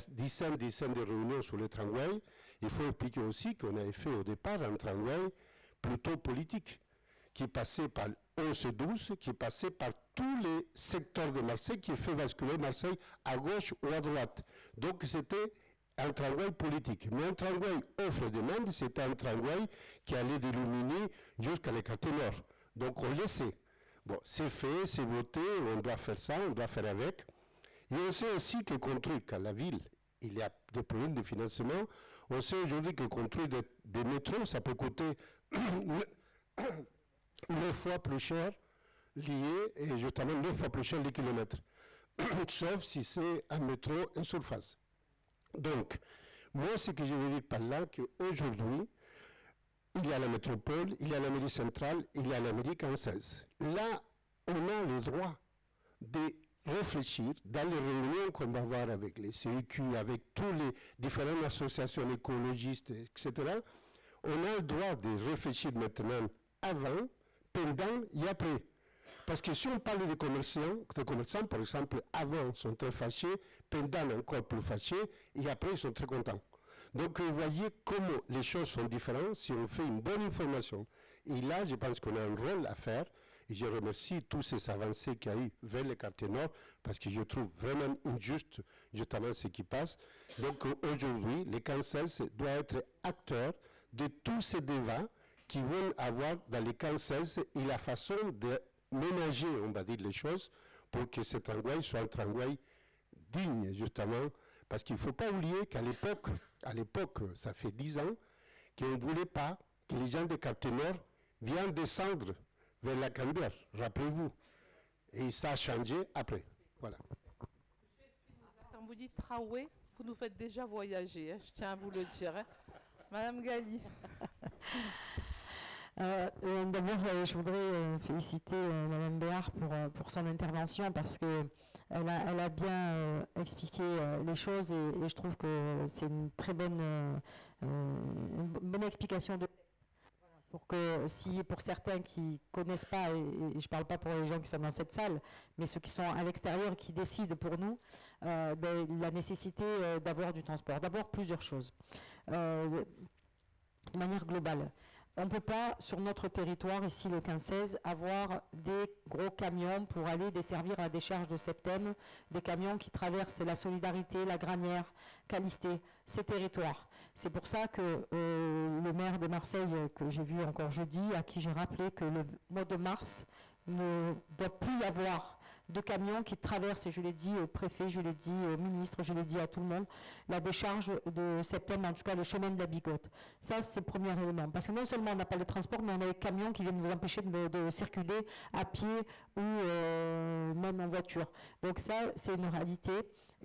dizaines de réunions sur le tramway. Il faut expliquer aussi qu'on avait fait au départ un tramway plutôt politique, qui passait par 11-12, qui passait par tous les secteurs de Marseille, qui fait basculer Marseille à gauche ou à droite. Donc c'était un tramway politique. Mais un tramway offre-demande, c'était un tramway qui allait de Lumini jusqu'à les quartiers nord. Donc on laissait. Bon, c'est fait, c'est voté, on doit faire ça, on doit faire avec. Et on sait aussi que construire, quand la ville, il y a des problèmes de financement, on sait aujourd'hui que construire des métros, ça peut coûter 9 fois plus cher lié, et justement 9 fois plus cher les kilomètres. Sauf si c'est un métro en surface. Donc, moi, ce que je veux dire par là, qu'aujourd'hui, il y a la métropole, il y a la mairie centrale, il y a la mairie 15. Là, on a le droit de réfléchir dans les réunions qu'on va avoir avec les CEQ, avec toutes les différentes associations écologistes, etc. On a le droit de réfléchir maintenant avant, pendant et après. Parce que si on parle de commerçants, par exemple, avant sont très fâchés, pendant encore plus fâchés, et après ils sont très contents. Donc vous voyez comment les choses sont différentes si on fait une bonne information Et là, je pense qu'on a un rôle à faire. Et je remercie tous ces avancées qu'il y a eu vers le quartier nord, parce que je trouve vraiment injuste justement ce qui passe. Donc aujourd'hui, les cancers doivent être acteurs de tous ces débats qui vont avoir dans les cancers et la façon de ménager, on va dire, les choses pour que cet endroit soit un endroit digne, justement. Parce qu'il ne faut pas oublier qu'à l'époque, ça fait 10 ans, qu'on ne voulait pas que les gens de quartier nord viennent descendre vers la Cambière, rappelez-vous. Et ça a changé après. Voilà. Quand vous dites Traoré, vous nous faites déjà voyager, hein, je tiens à vous le dire. Hein. Madame Gali. D'abord, je voudrais féliciter Madame Béard pour son intervention parce que elle a bien expliqué les choses et je trouve que c'est une très bonne explication de pour que si pour certains qui ne connaissent pas, et je ne parle pas pour les gens qui sont dans cette salle, mais ceux qui sont à l'extérieur qui décident pour nous, la nécessité d'avoir du transport. D'abord, plusieurs choses. De manière globale, on ne peut pas, sur notre territoire, ici le 15-16, avoir des gros camions pour aller desservir à la décharge de Septem, des camions qui traversent la Solidarité, la Granière, Calisté, ces territoires. C'est pour ça que le maire de Marseille, que j'ai vu encore jeudi, à qui j'ai rappelé que le mois de mars ne doit plus y avoir de camions qui traversent, et je l'ai dit au préfet, je l'ai dit au ministre, je l'ai dit à tout le monde, la décharge de Septem, en tout cas le chemin de la Bigote. Ça, c'est le premier élément. Parce que non seulement on n'a pas le transport, mais on a les camions qui viennent nous empêcher de circuler à pied ou même en voiture. Donc ça, c'est une réalité.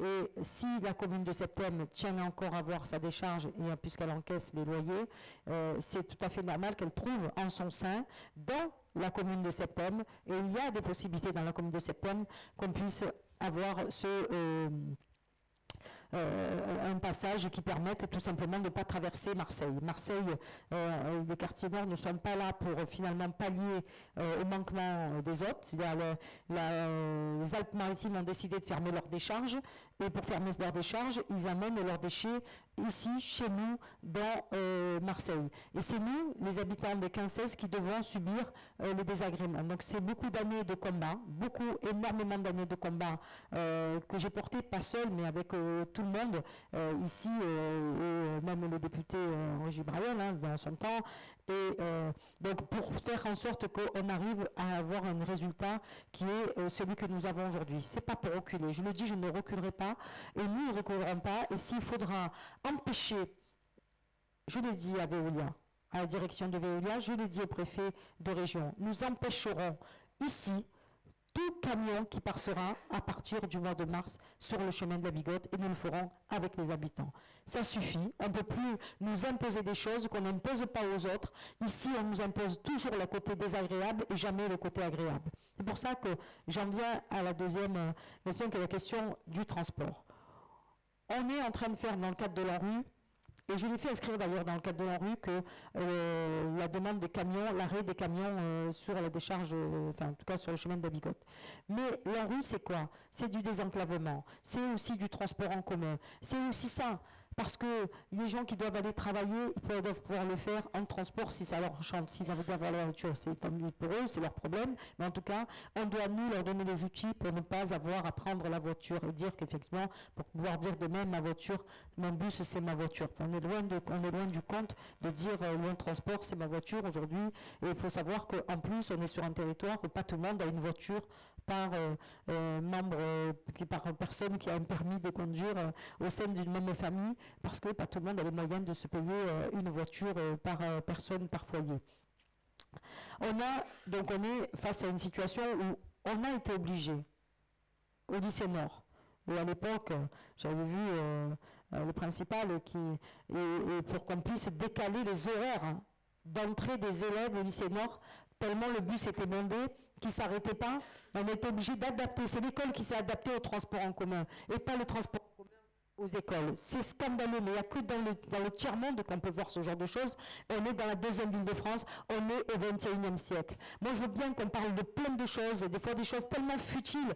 Et si la commune de Septem tient encore à voir sa décharge, et puisqu'elle encaisse les loyers, c'est tout à fait normal qu'elle trouve en son sein, dans la commune de Septem, et il y a des possibilités dans la commune de Septem qu'on puisse avoir un passage qui permette tout simplement de ne pas traverser Marseille. Marseille, les quartiers nord ne sont pas là pour finalement pallier au manquement des autres. Les Alpes-Maritimes ont décidé de fermer leurs décharges, et pour fermer leurs décharges, ils amènent leurs déchets ici, chez nous, dans Marseille. Et c'est nous, les habitants des 15-16, qui devons subir les désagréments. Donc c'est beaucoup d'années de combat, énormément d'années de combat que j'ai porté, pas seul, mais avec tout le monde, ici, et même le député Régis Briel, dans son temps. Et donc pour faire en sorte qu'on arrive à avoir un résultat qui est celui que nous avons aujourd'hui. C'est pas pour reculer. Je le dis, je ne reculerai pas, et nous ne reculerons pas. Et s'il faudra empêcher, je l'ai dit à Veolia, à la direction de Veolia, je l'ai dit au préfet de région, nous empêcherons ici tout camion qui passera à partir du mois de mars sur le chemin de la Bigote, et nous le ferons avec les habitants. Ça suffit, on ne peut plus nous imposer des choses qu'on n'impose pas aux autres. Ici, on nous impose toujours le côté désagréable et jamais le côté agréable. C'est pour ça que j'en viens à la deuxième question, qui est la question du transport. On est en train de faire, dans le cadre de la rue, et je l'ai fait inscrire d'ailleurs dans le cadre de la rue, que la demande des camions, l'arrêt des camions sur la décharge, enfin en tout cas sur le chemin de la Bigote. Mais la rue, c'est quoi? C'est du désenclavement, c'est aussi du transport en commun, c'est aussi ça. Parce que les gens qui doivent aller travailler, ils doivent pouvoir le faire en transport si ça leur chante. S'ils doivent avoir la voiture, c'est tant mieux pour eux, c'est leur problème. Mais en tout cas, on doit nous leur donner les outils pour ne pas avoir à prendre la voiture et dire qu'effectivement, pour pouvoir dire de même ma voiture, mon bus c'est ma voiture. On est loin du compte de dire le transport c'est ma voiture aujourd'hui. Et il faut savoir qu'en plus, on est sur un territoire où pas tout le monde a une voiture par par personne qui a un permis de conduire au sein d'une même famille, parce que pas tout le monde a les moyens de se payer une voiture par personne, par foyer. On est face à une situation où on a été obligé, au lycée Nord, et à l'époque, j'avais vu le principal et pour qu'on puisse décaler les horaires d'entrée des élèves au lycée Nord, tellement le bus était bondé, qui ne s'arrêtait pas, on était obligé d'adapter. C'est l'école qui s'est adaptée au transport en commun, et pas le transport en commun aux écoles. C'est scandaleux, mais il n'y a que dans le tiers-monde qu'on peut voir ce genre de choses. On est dans la deuxième ville de France, on est au XXIe siècle. Moi, je veux bien qu'on parle de plein de choses, des fois des choses tellement futiles,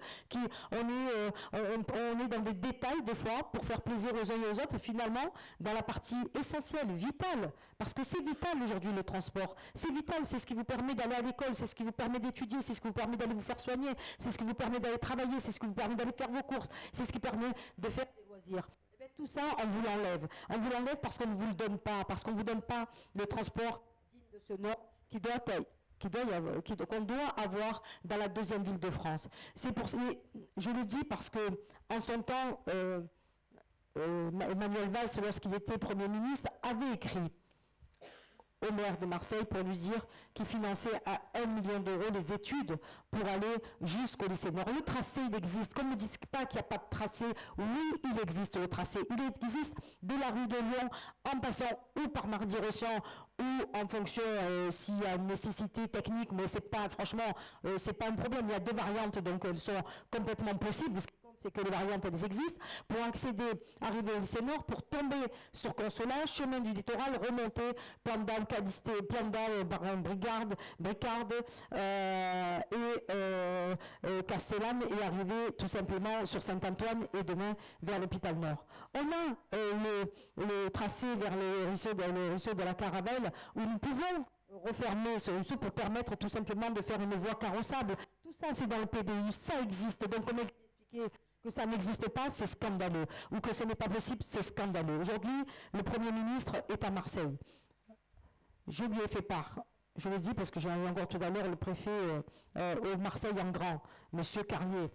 on est dans des détails des fois pour faire plaisir aux uns et aux autres, et finalement, dans la partie essentielle, vitale, parce que c'est vital aujourd'hui le transport. C'est vital, c'est ce qui vous permet d'aller à l'école, c'est ce qui vous permet d'étudier, c'est ce qui vous permet d'aller vous faire soigner, c'est ce qui vous permet d'aller travailler, c'est ce qui vous permet d'aller faire vos courses, c'est ce qui permet de faire des loisirs. Et bien, tout ça, on vous l'enlève. On vous l'enlève parce qu'on ne vous le donne pas, parce qu'on ne vous donne pas le transport digne de ce nom qu'on doit avoir dans la deuxième ville de France. Je le dis parce que en son temps, Emmanuel Valls, lorsqu'il était Premier ministre, avait écrit au maire de Marseille pour lui dire qu'il finançait à 1 million d'euros les études pour aller jusqu'au lycée Nord. Le tracé, il existe. Comme ne disent pas qu'il n'y a pas de tracé, oui, il existe le tracé. Il existe de la rue de Lyon en passant ou par Mardy-Rossan ou en fonction s'il y a une nécessité technique, mais c'est pas, franchement, c'est pas un problème. Il y a deux variantes, donc elles sont complètement possibles. C'est que les variantes, elles existent, pour accéder, arriver au lycée Nord, pour tomber sur Consolat, chemin du littoral, remonter, Plandal, Calisté, Plandal, Bricarde et Castellane, et arriver tout simplement sur Saint-Antoine et demain vers l'hôpital Nord. On a le tracé vers le ruisseau de la Caravelle, où nous pouvons refermer ce ruisseau pour permettre tout simplement de faire une voie carrossable. Tout ça, c'est dans le PBU, ça existe. Donc, on expliquer que ça n'existe pas, c'est scandaleux. Ou que ce n'est pas possible, c'est scandaleux. Aujourd'hui, le Premier ministre est à Marseille. Je lui ai fait part. Je le dis parce que j'ai eu encore tout à l'heure le préfet au Marseille en grand, M. Carnier,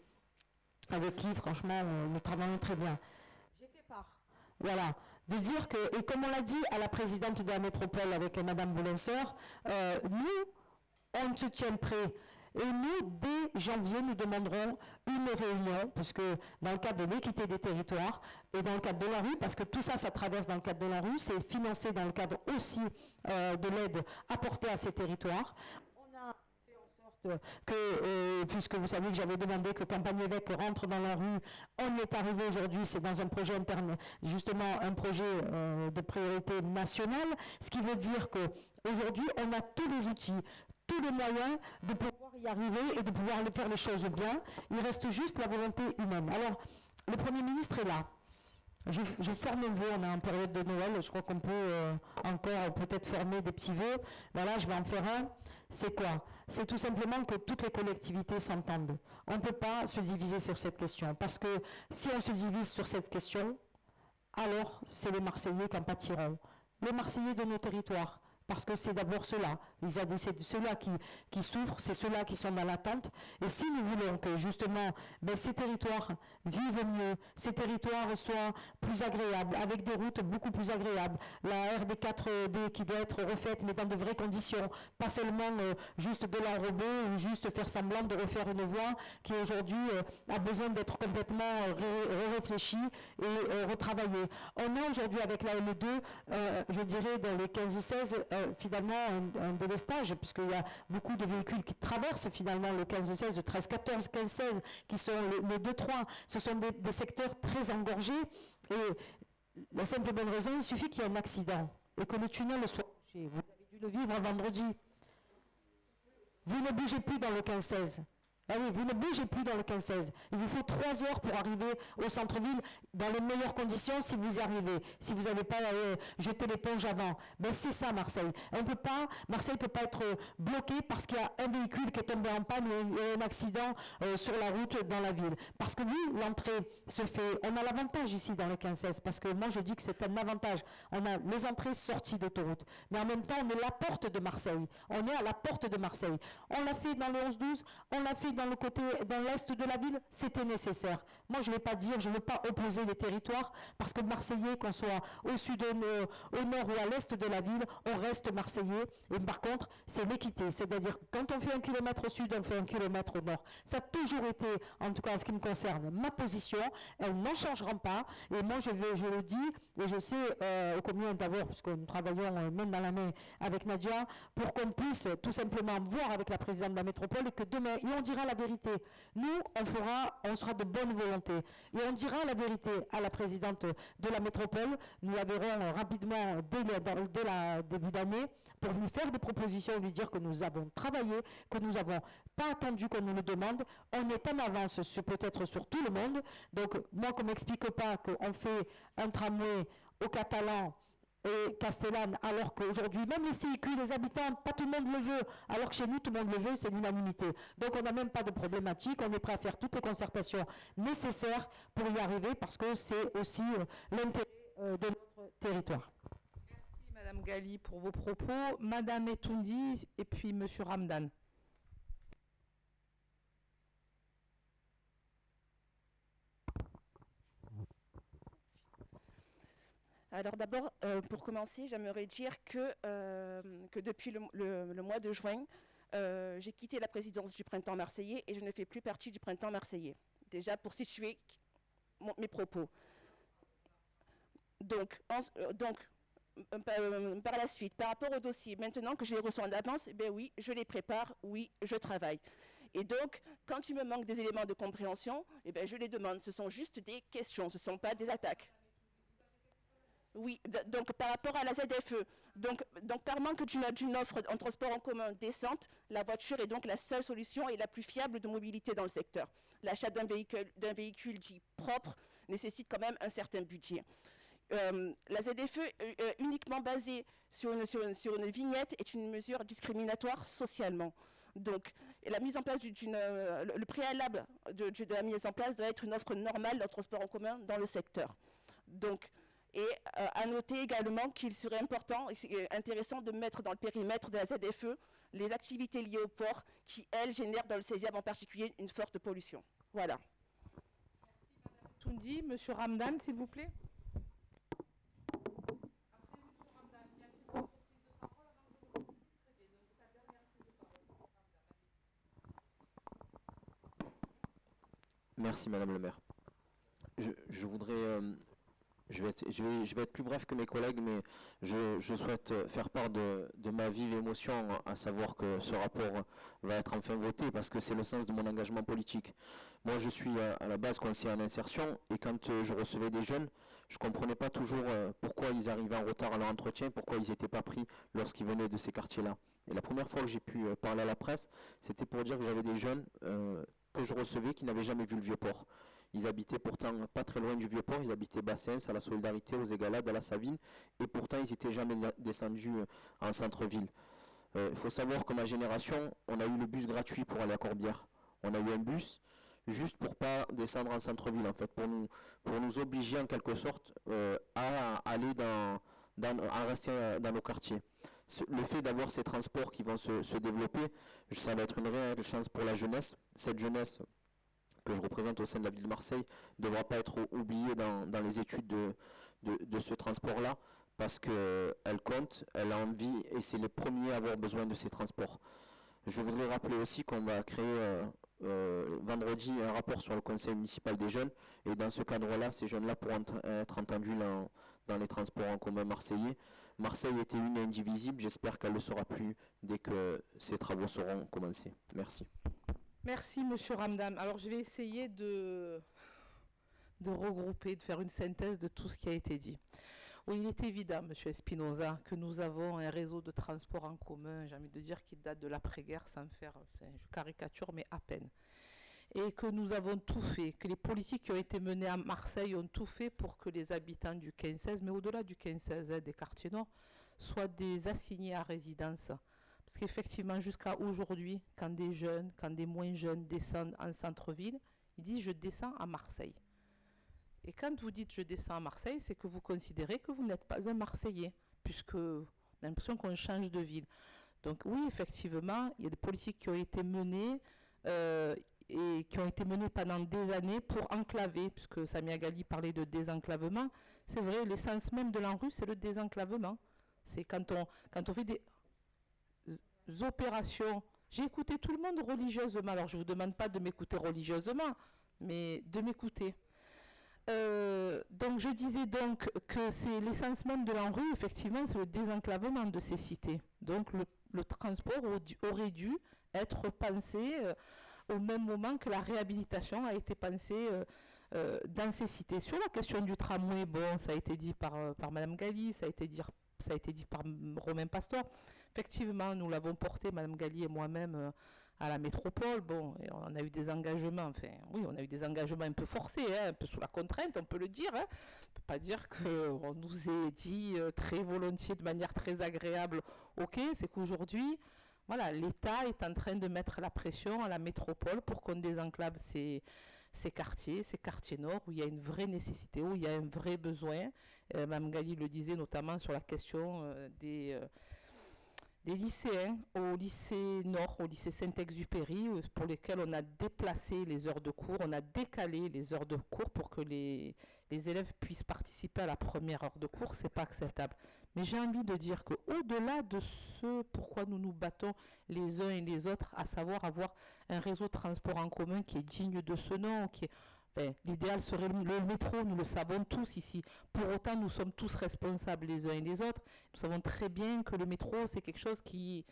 avec qui, franchement, nous travaillons très bien. J'ai fait part. Voilà. De dire que, et comme on l'a dit à la présidente de la métropole avec Mme Boulinseur, nous, on se tient prêt. Et nous, dès janvier, nous demanderons une réunion, parce que dans le cadre de l'équité des territoires et dans le cadre de la rue, parce que tout ça, ça traverse dans le cadre de la rue, c'est financé dans le cadre aussi de l'aide apportée à ces territoires. On a fait en sorte que, puisque vous savez que j'avais demandé que Campagne-Évêque rentre dans la rue, on y est arrivé aujourd'hui, c'est dans un projet interne, justement un projet de priorité nationale, ce qui veut dire qu'aujourd'hui, on a tous les outils, tous les moyens de pouvoir y arriver et de pouvoir faire les choses bien. Il reste juste la volonté humaine. Alors, le Premier ministre est là. Je forme un vœu, on est en période de Noël, je crois qu'on peut encore peut-être former des petits vœux. Voilà, je vais en faire un. C'est quoi? C'est tout simplement que toutes les collectivités s'entendent. On ne peut pas se diviser sur cette question, parce que si on se divise sur cette question, alors c'est les Marseillais qui en pâtiront. Les Marseillais de nos territoires. Parce que c'est d'abord ceux-là, c'est ceux-là qui souffrent, c'est ceux-là qui sont dans l'attente. Et si nous voulons que justement ces territoires vivent mieux, ces territoires soient plus agréables, avec des routes beaucoup plus agréables, la RD4D qui doit être refaite, mais dans de vraies conditions, pas seulement juste de l'enrober ou juste faire semblant de refaire une voie qui aujourd'hui a besoin d'être complètement réfléchie et retravaillée. On a aujourd'hui avec la L2, je dirais dans les 15-16, finalement un délestage, puisqu'il y a beaucoup de véhicules qui traversent finalement le 15-16, le 13-14, 15-16, qui sont le 2-3. Ce sont des secteurs très engorgés. Et la simple et bonne raison, il suffit qu'il y ait un accident et que le tunnel soit bouché. Vous avez dû le vivre vendredi. Vous ne bougez plus dans le 15-16. Ah oui, vous ne bougez plus dans le 15-16. Il vous faut 3 heures pour arriver au centre-ville dans les meilleures conditions si vous y arrivez, si vous n'avez pas jeté l'éponge avant. Ben c'est ça Marseille. Marseille ne peut pas être bloqué parce qu'il y a un véhicule qui est tombé en panne ou un accident sur la route dans la ville. Parce que oui, l'entrée se fait... On a l'avantage ici dans le 15-16, parce que moi je dis que c'est un avantage. On a les entrées sorties d'autoroute. Mais en même temps, on est la porte de Marseille. On est à la porte de Marseille. On l'a fait dans le 11-12, on l'a fait dans l'est de la ville, c'était nécessaire. Moi, je ne vais pas dire, je ne veux pas opposer les territoires, parce que Marseillais, qu'on soit au sud, au nord ou à l'est de la ville, on reste Marseillais. Et par contre, c'est l'équité. C'est-à-dire, quand on fait 1 kilomètre au sud, on fait 1 kilomètre au nord. Ça a toujours été, en tout cas en ce qui me concerne, ma position. Elles n'en changeront pas. Et moi, je le dis, et je sais combien d'abord, parce que nous travaillons main dans la main avec Nadia, pour qu'on puisse tout simplement voir avec la présidente de la métropole et que demain, et on dira la vérité. Nous, on sera de bonne volonté. Et on dira la vérité à la présidente de la métropole. Nous la verrons rapidement dès le début d'année pour lui faire des propositions, lui dire que nous avons travaillé, que nous n'avons pas attendu qu'on nous le demande. On est en avance peut-être sur tout le monde. Donc, moi, qu'on ne m'explique pas qu'on fait un tramway au Catalan et Castellane, alors qu'aujourd'hui, même les CIQ, les habitants, pas tout le monde le veut, alors que chez nous, tout le monde le veut, c'est l'unanimité. Donc on n'a même pas de problématique, on est prêt à faire toutes les concertations nécessaires pour y arriver, parce que c'est aussi l'intérêt de notre territoire. Merci Madame Gali pour vos propos. Madame Etoundi et puis Monsieur Ramdan. Alors d'abord, pour commencer, j'aimerais dire que depuis le mois de juin, j'ai quitté la présidence du Printemps marseillais et je ne fais plus partie du Printemps marseillais. Déjà pour situer mes propos. Donc, par la suite, par rapport au dossier, maintenant que je les reçois en avance, ben oui, je les prépare, oui, je travaille. Et donc, quand il me manque des éléments de compréhension, eh ben, je les demande. Ce sont juste des questions, ce ne sont pas des attaques. Oui, donc par rapport à la ZFE, donc par manque d'une offre en transport en commun décente, la voiture est donc la seule solution et la plus fiable de mobilité dans le secteur. L'achat d'un véhicule dit propre nécessite quand même un certain budget. La ZFE uniquement basée sur une vignette est une mesure discriminatoire socialement. Donc, la mise en place le préalable de la mise en place doit être une offre normale de transport en commun dans le secteur. Donc, et à noter également qu'il serait important et intéressant de mettre dans le périmètre de la ZFE les activités liées au port qui, elles, génèrent dans le 16e en particulier une forte pollution. Voilà. Merci Madame Toundi. Monsieur Ramdan, s'il vous plaît. Merci Madame le maire. Je vais être plus bref que mes collègues, mais je souhaite faire part de ma vive émotion, à savoir que ce rapport va être enfin voté, parce que c'est le sens de mon engagement politique. Moi, je suis à la base conseiller en insertion, et quand je recevais des jeunes, je ne comprenais pas toujours pourquoi ils arrivaient en retard à leur entretien, pourquoi ils n'étaient pas pris lorsqu'ils venaient de ces quartiers-là. Et la première fois que j'ai pu parler à la presse, c'était pour dire que j'avais des jeunes que je recevais qui n'avaient jamais vu le Vieux-Port. Ils habitaient pourtant pas très loin du Vieux-Port, ils habitaient Bassens, à la Solidarité, aux Égalades, à la Savine, et pourtant ils n'étaient jamais descendus en centre-ville. Il faut savoir que ma génération, on a eu le bus gratuit pour aller à Corbière. On a eu un bus juste pour pas descendre en centre-ville, en fait, pour nous obliger en quelque sorte à aller à rester dans nos quartiers. Le fait d'avoir ces transports qui vont se développer, ça va être une réelle chance pour la jeunesse. Cette jeunesse que je représente au sein de la ville de Marseille ne devra pas être oubliée dans les études de ce transport-là, parce qu'elle compte, elle a envie, et c'est les premiers à avoir besoin de ces transports. Je voudrais rappeler aussi qu'on va créer vendredi un rapport sur le conseil municipal des jeunes, et dans ce cadre-là, ces jeunes-là pourront être entendus dans les transports en commun marseillais. Marseille était une et indivisible, j'espère qu'elle ne le sera plus dès que ces travaux seront commencés. Merci. Merci Monsieur Ramdan. Alors je vais essayer de regrouper, de faire une synthèse de tout ce qui a été dit. Oui, il est évident, Monsieur Espinoza, que nous avons un réseau de transport en commun, j'ai envie de dire, qui date de l'après-guerre, sans faire, enfin, je caricature, mais à peine. Et que nous avons tout fait, que les politiques qui ont été menées à Marseille ont tout fait pour que les habitants du 15-16, mais au-delà du 15-16, des quartiers nord, soient des assignés à résidence. Parce qu'effectivement, jusqu'à aujourd'hui, quand des jeunes, quand des moins jeunes descendent en centre-ville, ils disent « je descends à Marseille ». Et quand vous dites « je descends à Marseille », c'est que vous considérez que vous n'êtes pas un Marseillais, puisque on a l'impression qu'on change de ville. Donc oui, effectivement, il y a des politiques qui ont été menées et qui ont été menées pendant des années pour enclaver, puisque Samia Gali parlait de désenclavement. C'est vrai, l'essence même de l'ANRU, c'est le désenclavement. C'est quand on fait des opérations. J'ai écouté tout le monde religieusement. Alors je ne vous demande pas de m'écouter religieusement, mais de m'écouter. Donc je disais donc que c'est l'essence même de l'ANRU, effectivement, c'est le désenclavement de ces cités. Donc le transport aurait dû être pensé au même moment que la réhabilitation a été pensée dans ces cités. Sur la question du tramway, bon, ça a été dit par Mme Gali, ça a été dit par Romain Pastor. Effectivement, nous l'avons porté, Mme Gali et moi-même, à la métropole. Bon, et on a eu des engagements, enfin, oui, on a eu des engagements un peu forcés, hein, un peu sous la contrainte, on peut le dire. Hein. On ne peut pas dire qu'on nous ait dit très volontiers, de manière très agréable, ok, c'est qu'aujourd'hui, voilà, l'État est en train de mettre la pression à la métropole pour qu'on désenclave ces quartiers nord, où il y a une vraie nécessité, où il y a un vrai besoin. Mme Gali le disait notamment sur la question des lycéens au lycée Nord, au lycée Saint-Exupéry, pour lesquels on a déplacé les heures de cours, on a décalé les heures de cours pour que les élèves puissent participer à la première heure de cours. C'est pas acceptable. Mais j'ai envie de dire qu'au-delà de ce pourquoi nous nous battons les uns et les autres, à savoir avoir un réseau de transport en commun qui est digne de ce nom, qui est l'idéal serait le métro, nous le savons tous ici. Pour autant, nous sommes tous responsables les uns et les autres. Nous savons très bien que le métro, c'est quelque chose qui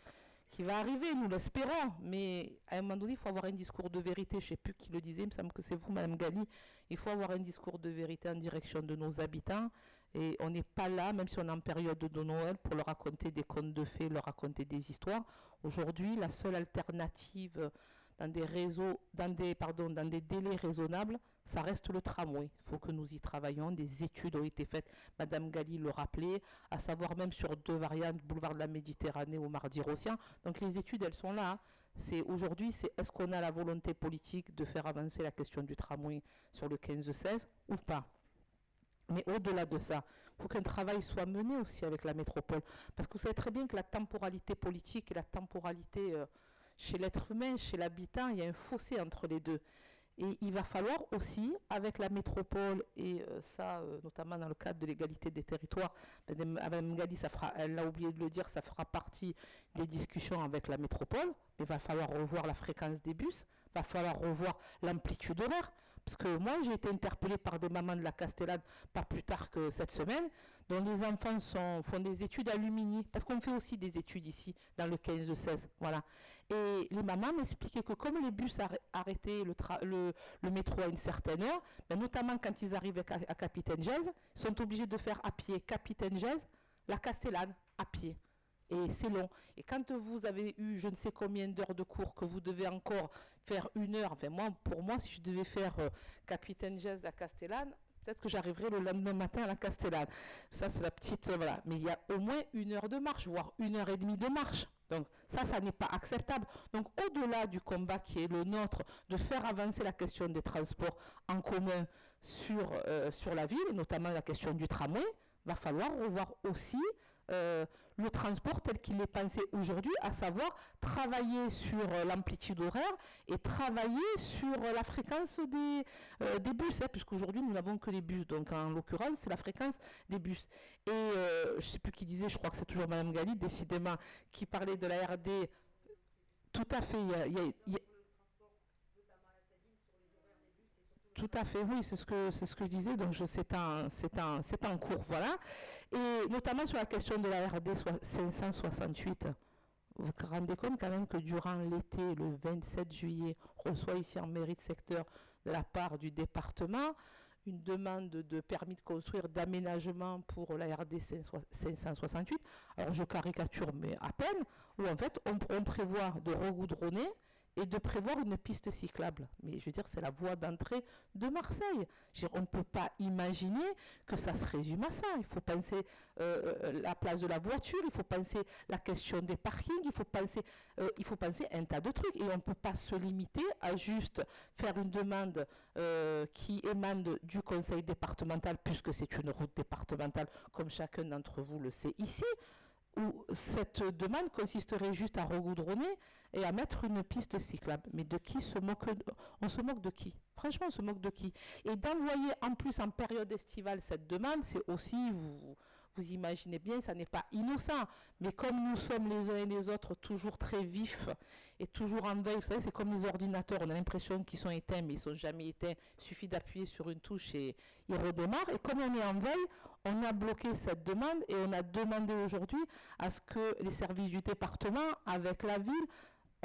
va arriver, nous l'espérons. Mais à un moment donné, il faut avoir un discours de vérité. Je ne sais plus qui le disait, il me semble que c'est vous, Mme Gali. Il faut avoir un discours de vérité en direction de nos habitants. Et on n'est pas là, même si on est en période de Noël, pour leur raconter des contes de fées, leur raconter des histoires. Aujourd'hui, la seule alternative dans des délais raisonnables, ça reste le tramway. Il faut que nous y travaillions. Des études ont été faites, Mme Gali le rappelait, à savoir même sur 2 variantes, boulevard de la Méditerranée ou Mardi-Rosien. Donc les études, elles sont là. Aujourd'hui, c'est est-ce qu'on a la volonté politique de faire avancer la question du tramway sur le 15-16 ou pas. Mais au-delà de ça, il faut qu'un travail soit mené aussi avec la métropole. Parce que vous savez très bien que la temporalité politique et la temporalité chez l'être humain, chez l'habitant, il y a un fossé entre les deux. Et il va falloir aussi, avec la métropole, et notamment dans le cadre de l'égalité des territoires, Mme Gali, elle n'a oublié de le dire, ça fera partie des discussions avec la métropole. Il va falloir revoir la fréquence des bus, il va falloir revoir l'amplitude horaire. Parce que moi, j'ai été interpellée par des mamans de la Castellane, pas plus tard que cette semaine, dont les enfants font des études à Lumigny, parce qu'on fait aussi des études ici, dans le 15-16, voilà. Et les mamans m'expliquaient que comme les bus arrêtaient le métro à une certaine heure, ben notamment quand ils arrivent à Capitaine-Gèze, ils sont obligés de faire à pied Capitaine-Gèze, la Castellane, à pied. Et c'est long. Et quand vous avez eu je ne sais combien d'heures de cours que vous devez encore faire 1 heure, enfin pour moi, si je devais faire Capitaine-Gèze, la Castellane, peut-être que j'arriverai le lendemain matin à la Castellane. Ça, c'est la petite... voilà. Mais il y a au moins 1 heure de marche, voire 1h30 de marche. Donc ça n'est pas acceptable. Donc au-delà du combat qui est le nôtre, de faire avancer la question des transports en commun sur la ville, et notamment la question du tramway, va falloir revoir aussi le transport tel qu'il est pensé aujourd'hui, à savoir travailler sur l'amplitude horaire et travailler sur la fréquence des bus, hein, puisqu'aujourd'hui nous n'avons que des bus, donc en l'occurrence c'est la fréquence des bus. Et je ne sais plus qui disait, je crois que c'est toujours Mme Gali, décidément, qui parlait de la RD, tout à fait, tout à fait, oui, c'est ce que je disais, donc c'est en cours, voilà. Et notamment sur la question de la RD 568, vous vous rendez compte quand même que durant l'été, le 27 juillet, on reçoit ici en mairie de secteur de la part du département une demande de permis de construire d'aménagement pour la RD 568. Alors je caricature, mais à peine, où en fait on prévoit de regoudronner et de prévoir une piste cyclable. Mais je veux dire, c'est la voie d'entrée de Marseille. On ne peut pas imaginer que ça se résume à ça. Il faut penser la place de la voiture, il faut penser la question des parkings, il faut penser un tas de trucs. Et on ne peut pas se limiter à juste faire une demande qui émane du conseil départemental, puisque c'est une route départementale, comme chacun d'entre vous le sait ici, où cette demande consisterait juste à regoudronner et à mettre une piste cyclable. Mais de qui on se moque de qui? Franchement, on se moque de qui? Et d'envoyer en plus en période estivale cette demande, c'est aussi, vous imaginez bien, ça n'est pas innocent. Mais comme nous sommes les uns et les autres toujours très vifs et toujours en veille, vous savez, c'est comme les ordinateurs, on a l'impression qu'ils sont éteints, mais ils ne sont jamais éteints. Il suffit d'appuyer sur une touche et ils redémarrent. Et comme on est en veille, on a bloqué cette demande et on a demandé aujourd'hui à ce que les services du département, avec la ville,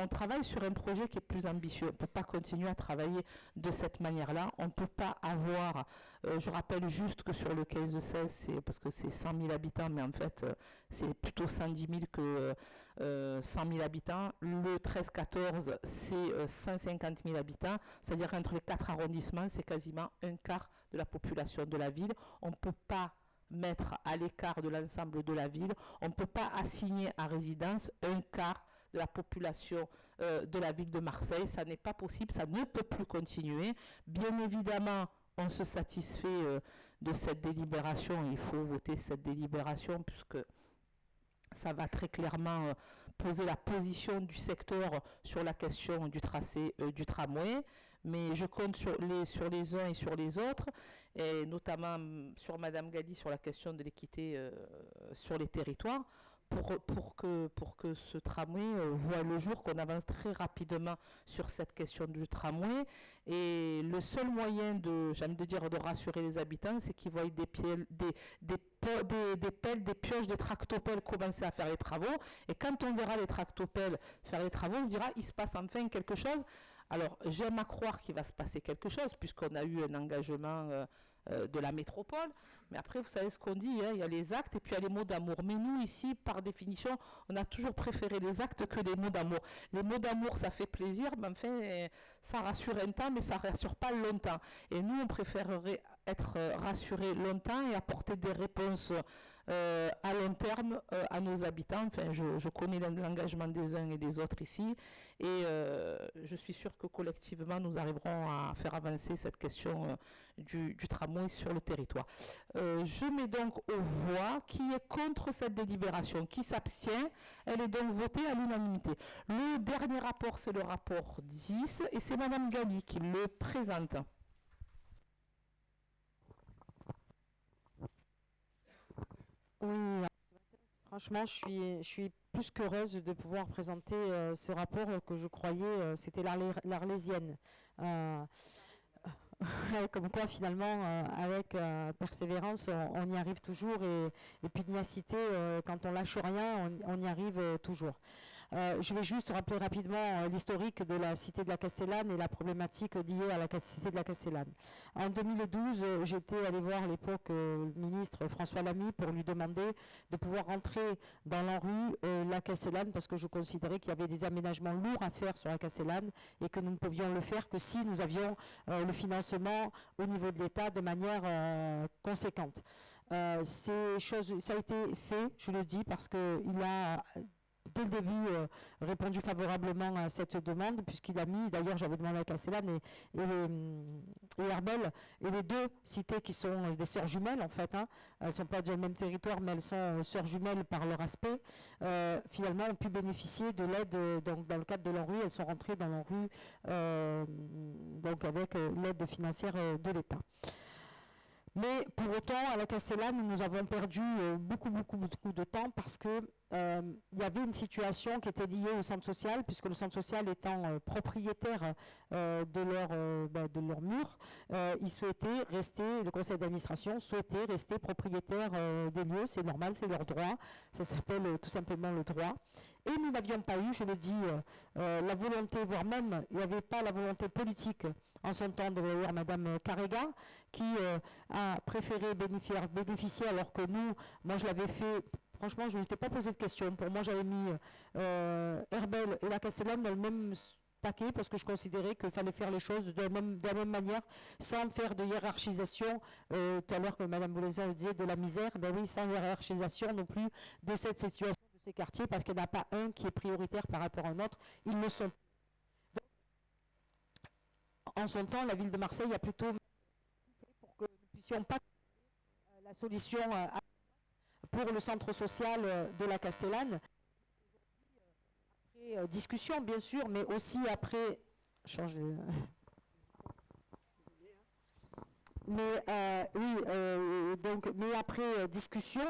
on travaille sur un projet qui est plus ambitieux. On ne peut pas continuer à travailler de cette manière-là. On ne peut pas avoir, je rappelle juste que sur le 15-16, parce que c'est 100 000 habitants, mais en fait, c'est plutôt 110 000 que 100 000 habitants. Le 13-14, c'est 150 000 habitants. C'est-à-dire qu'entre les 4 arrondissements, c'est quasiment un quart de la population de la ville. On ne peut pas mettre à l'écart de l'ensemble de la ville. On ne peut pas assigner à résidence un quart de la population de la ville de Marseille. Ça n'est pas possible, ça ne peut plus continuer. Bien évidemment, on se satisfait de cette délibération. Il faut voter cette délibération puisque ça va très clairement poser la position du secteur sur la question du tracé du tramway. Mais je compte sur les uns et sur les autres, et notamment sur Madame Gali sur la question de l'équité sur les territoires, pour que ce tramway voit le jour, qu'on avance très rapidement sur cette question du tramway. Et le seul moyen de rassurer les habitants, c'est qu'ils voient des pelles, des pioches, des tractopelles commencer à faire les travaux. Et quand on verra les tractopelles faire les travaux, on se dira, il se passe enfin quelque chose. Alors, j'aime à croire qu'il va se passer quelque chose, puisqu'on a eu un engagement de la métropole. Mais après, vous savez ce qu'on dit, hein, il y a les actes et puis il y a les mots d'amour. Mais nous, ici, par définition, on a toujours préféré les actes que les mots d'amour. Les mots d'amour, ça fait plaisir, mais enfin, ça rassure un temps, mais ça ne rassure pas longtemps. Et nous, on préférerait être rassurés longtemps et apporter des réponses à long terme à nos habitants. Enfin, je connais l'engagement des uns et des autres ici, et je suis sûre que collectivement, nous arriverons à faire avancer cette question du tramway sur le territoire. Je mets donc aux voix qui est contre cette délibération, qui s'abstient. Elle est donc votée à l'unanimité. Le dernier rapport, c'est le rapport 10, et c'est Madame Gali qui le présente. Oui, franchement, je suis plus qu'heureuse de pouvoir présenter ce rapport que je croyais c'était l'Arlésienne. Comme quoi, finalement, avec persévérance, on y arrive toujours, et pugnacité, quand on lâche rien, on y arrive toujours. Je vais juste rappeler rapidement l'historique de la cité de la Castellane et la problématique liée à la cité de la Castellane. En 2012, j'étais allée voir à l'époque le ministre François Lamy pour lui demander de pouvoir rentrer dans l'ANRU la Castellane, parce que je considérais qu'il y avait des aménagements lourds à faire sur la Castellane et que nous ne pouvions le faire que si nous avions le financement au niveau de l'État de manière conséquente. Ces choses, ça a été fait, je le dis, parce qu'il a dès le début répondu favorablement à cette demande, puisqu'il a mis, d'ailleurs j'avais demandé à Castellane et Herbel, et les deux cités qui sont des sœurs jumelles en fait, hein, elles ne sont pas du même territoire mais elles sont sœurs jumelles par leur aspect, finalement ont pu bénéficier de l'aide, donc dans le cadre de l'ANRU, elles sont rentrées dans l'ANRU donc avec l'aide financière de l'État. Mais pour autant, à la Castellane, nous avons perdu beaucoup de temps, parce que il y avait une situation qui était liée au centre social, puisque le centre social étant propriétaire de leur mur, ils souhaitaient rester, le conseil d'administration souhaitait rester propriétaire des lieux. C'est normal, c'est leur droit, ça s'appelle tout simplement le droit. Et nous n'avions pas eu, je le dis, la volonté, voire même il n'y avait pas la volonté politique en son temps de d'ailleurs Madame Carrega, qui a préféré bénéficier, alors que nous, moi je l'avais fait, franchement je ne m'étais pas posé de questions. Pour moi j'avais mis Herbel et la Castellane dans le même paquet, parce que je considérais qu'il fallait faire les choses de la même manière, sans faire de hiérarchisation, tout à l'heure que Madame Boulaison le disait, de la misère, ben oui, sans hiérarchisation non plus de cette situation de ces quartiers, parce qu'il n'y en a pas un qui est prioritaire par rapport à un autre, ils le sont. En son temps, la ville de Marseille a plutôt pour que nous puissions pas la solution pour le centre social de la Castellane. Après discussion, bien sûr, mais aussi après mais après discussion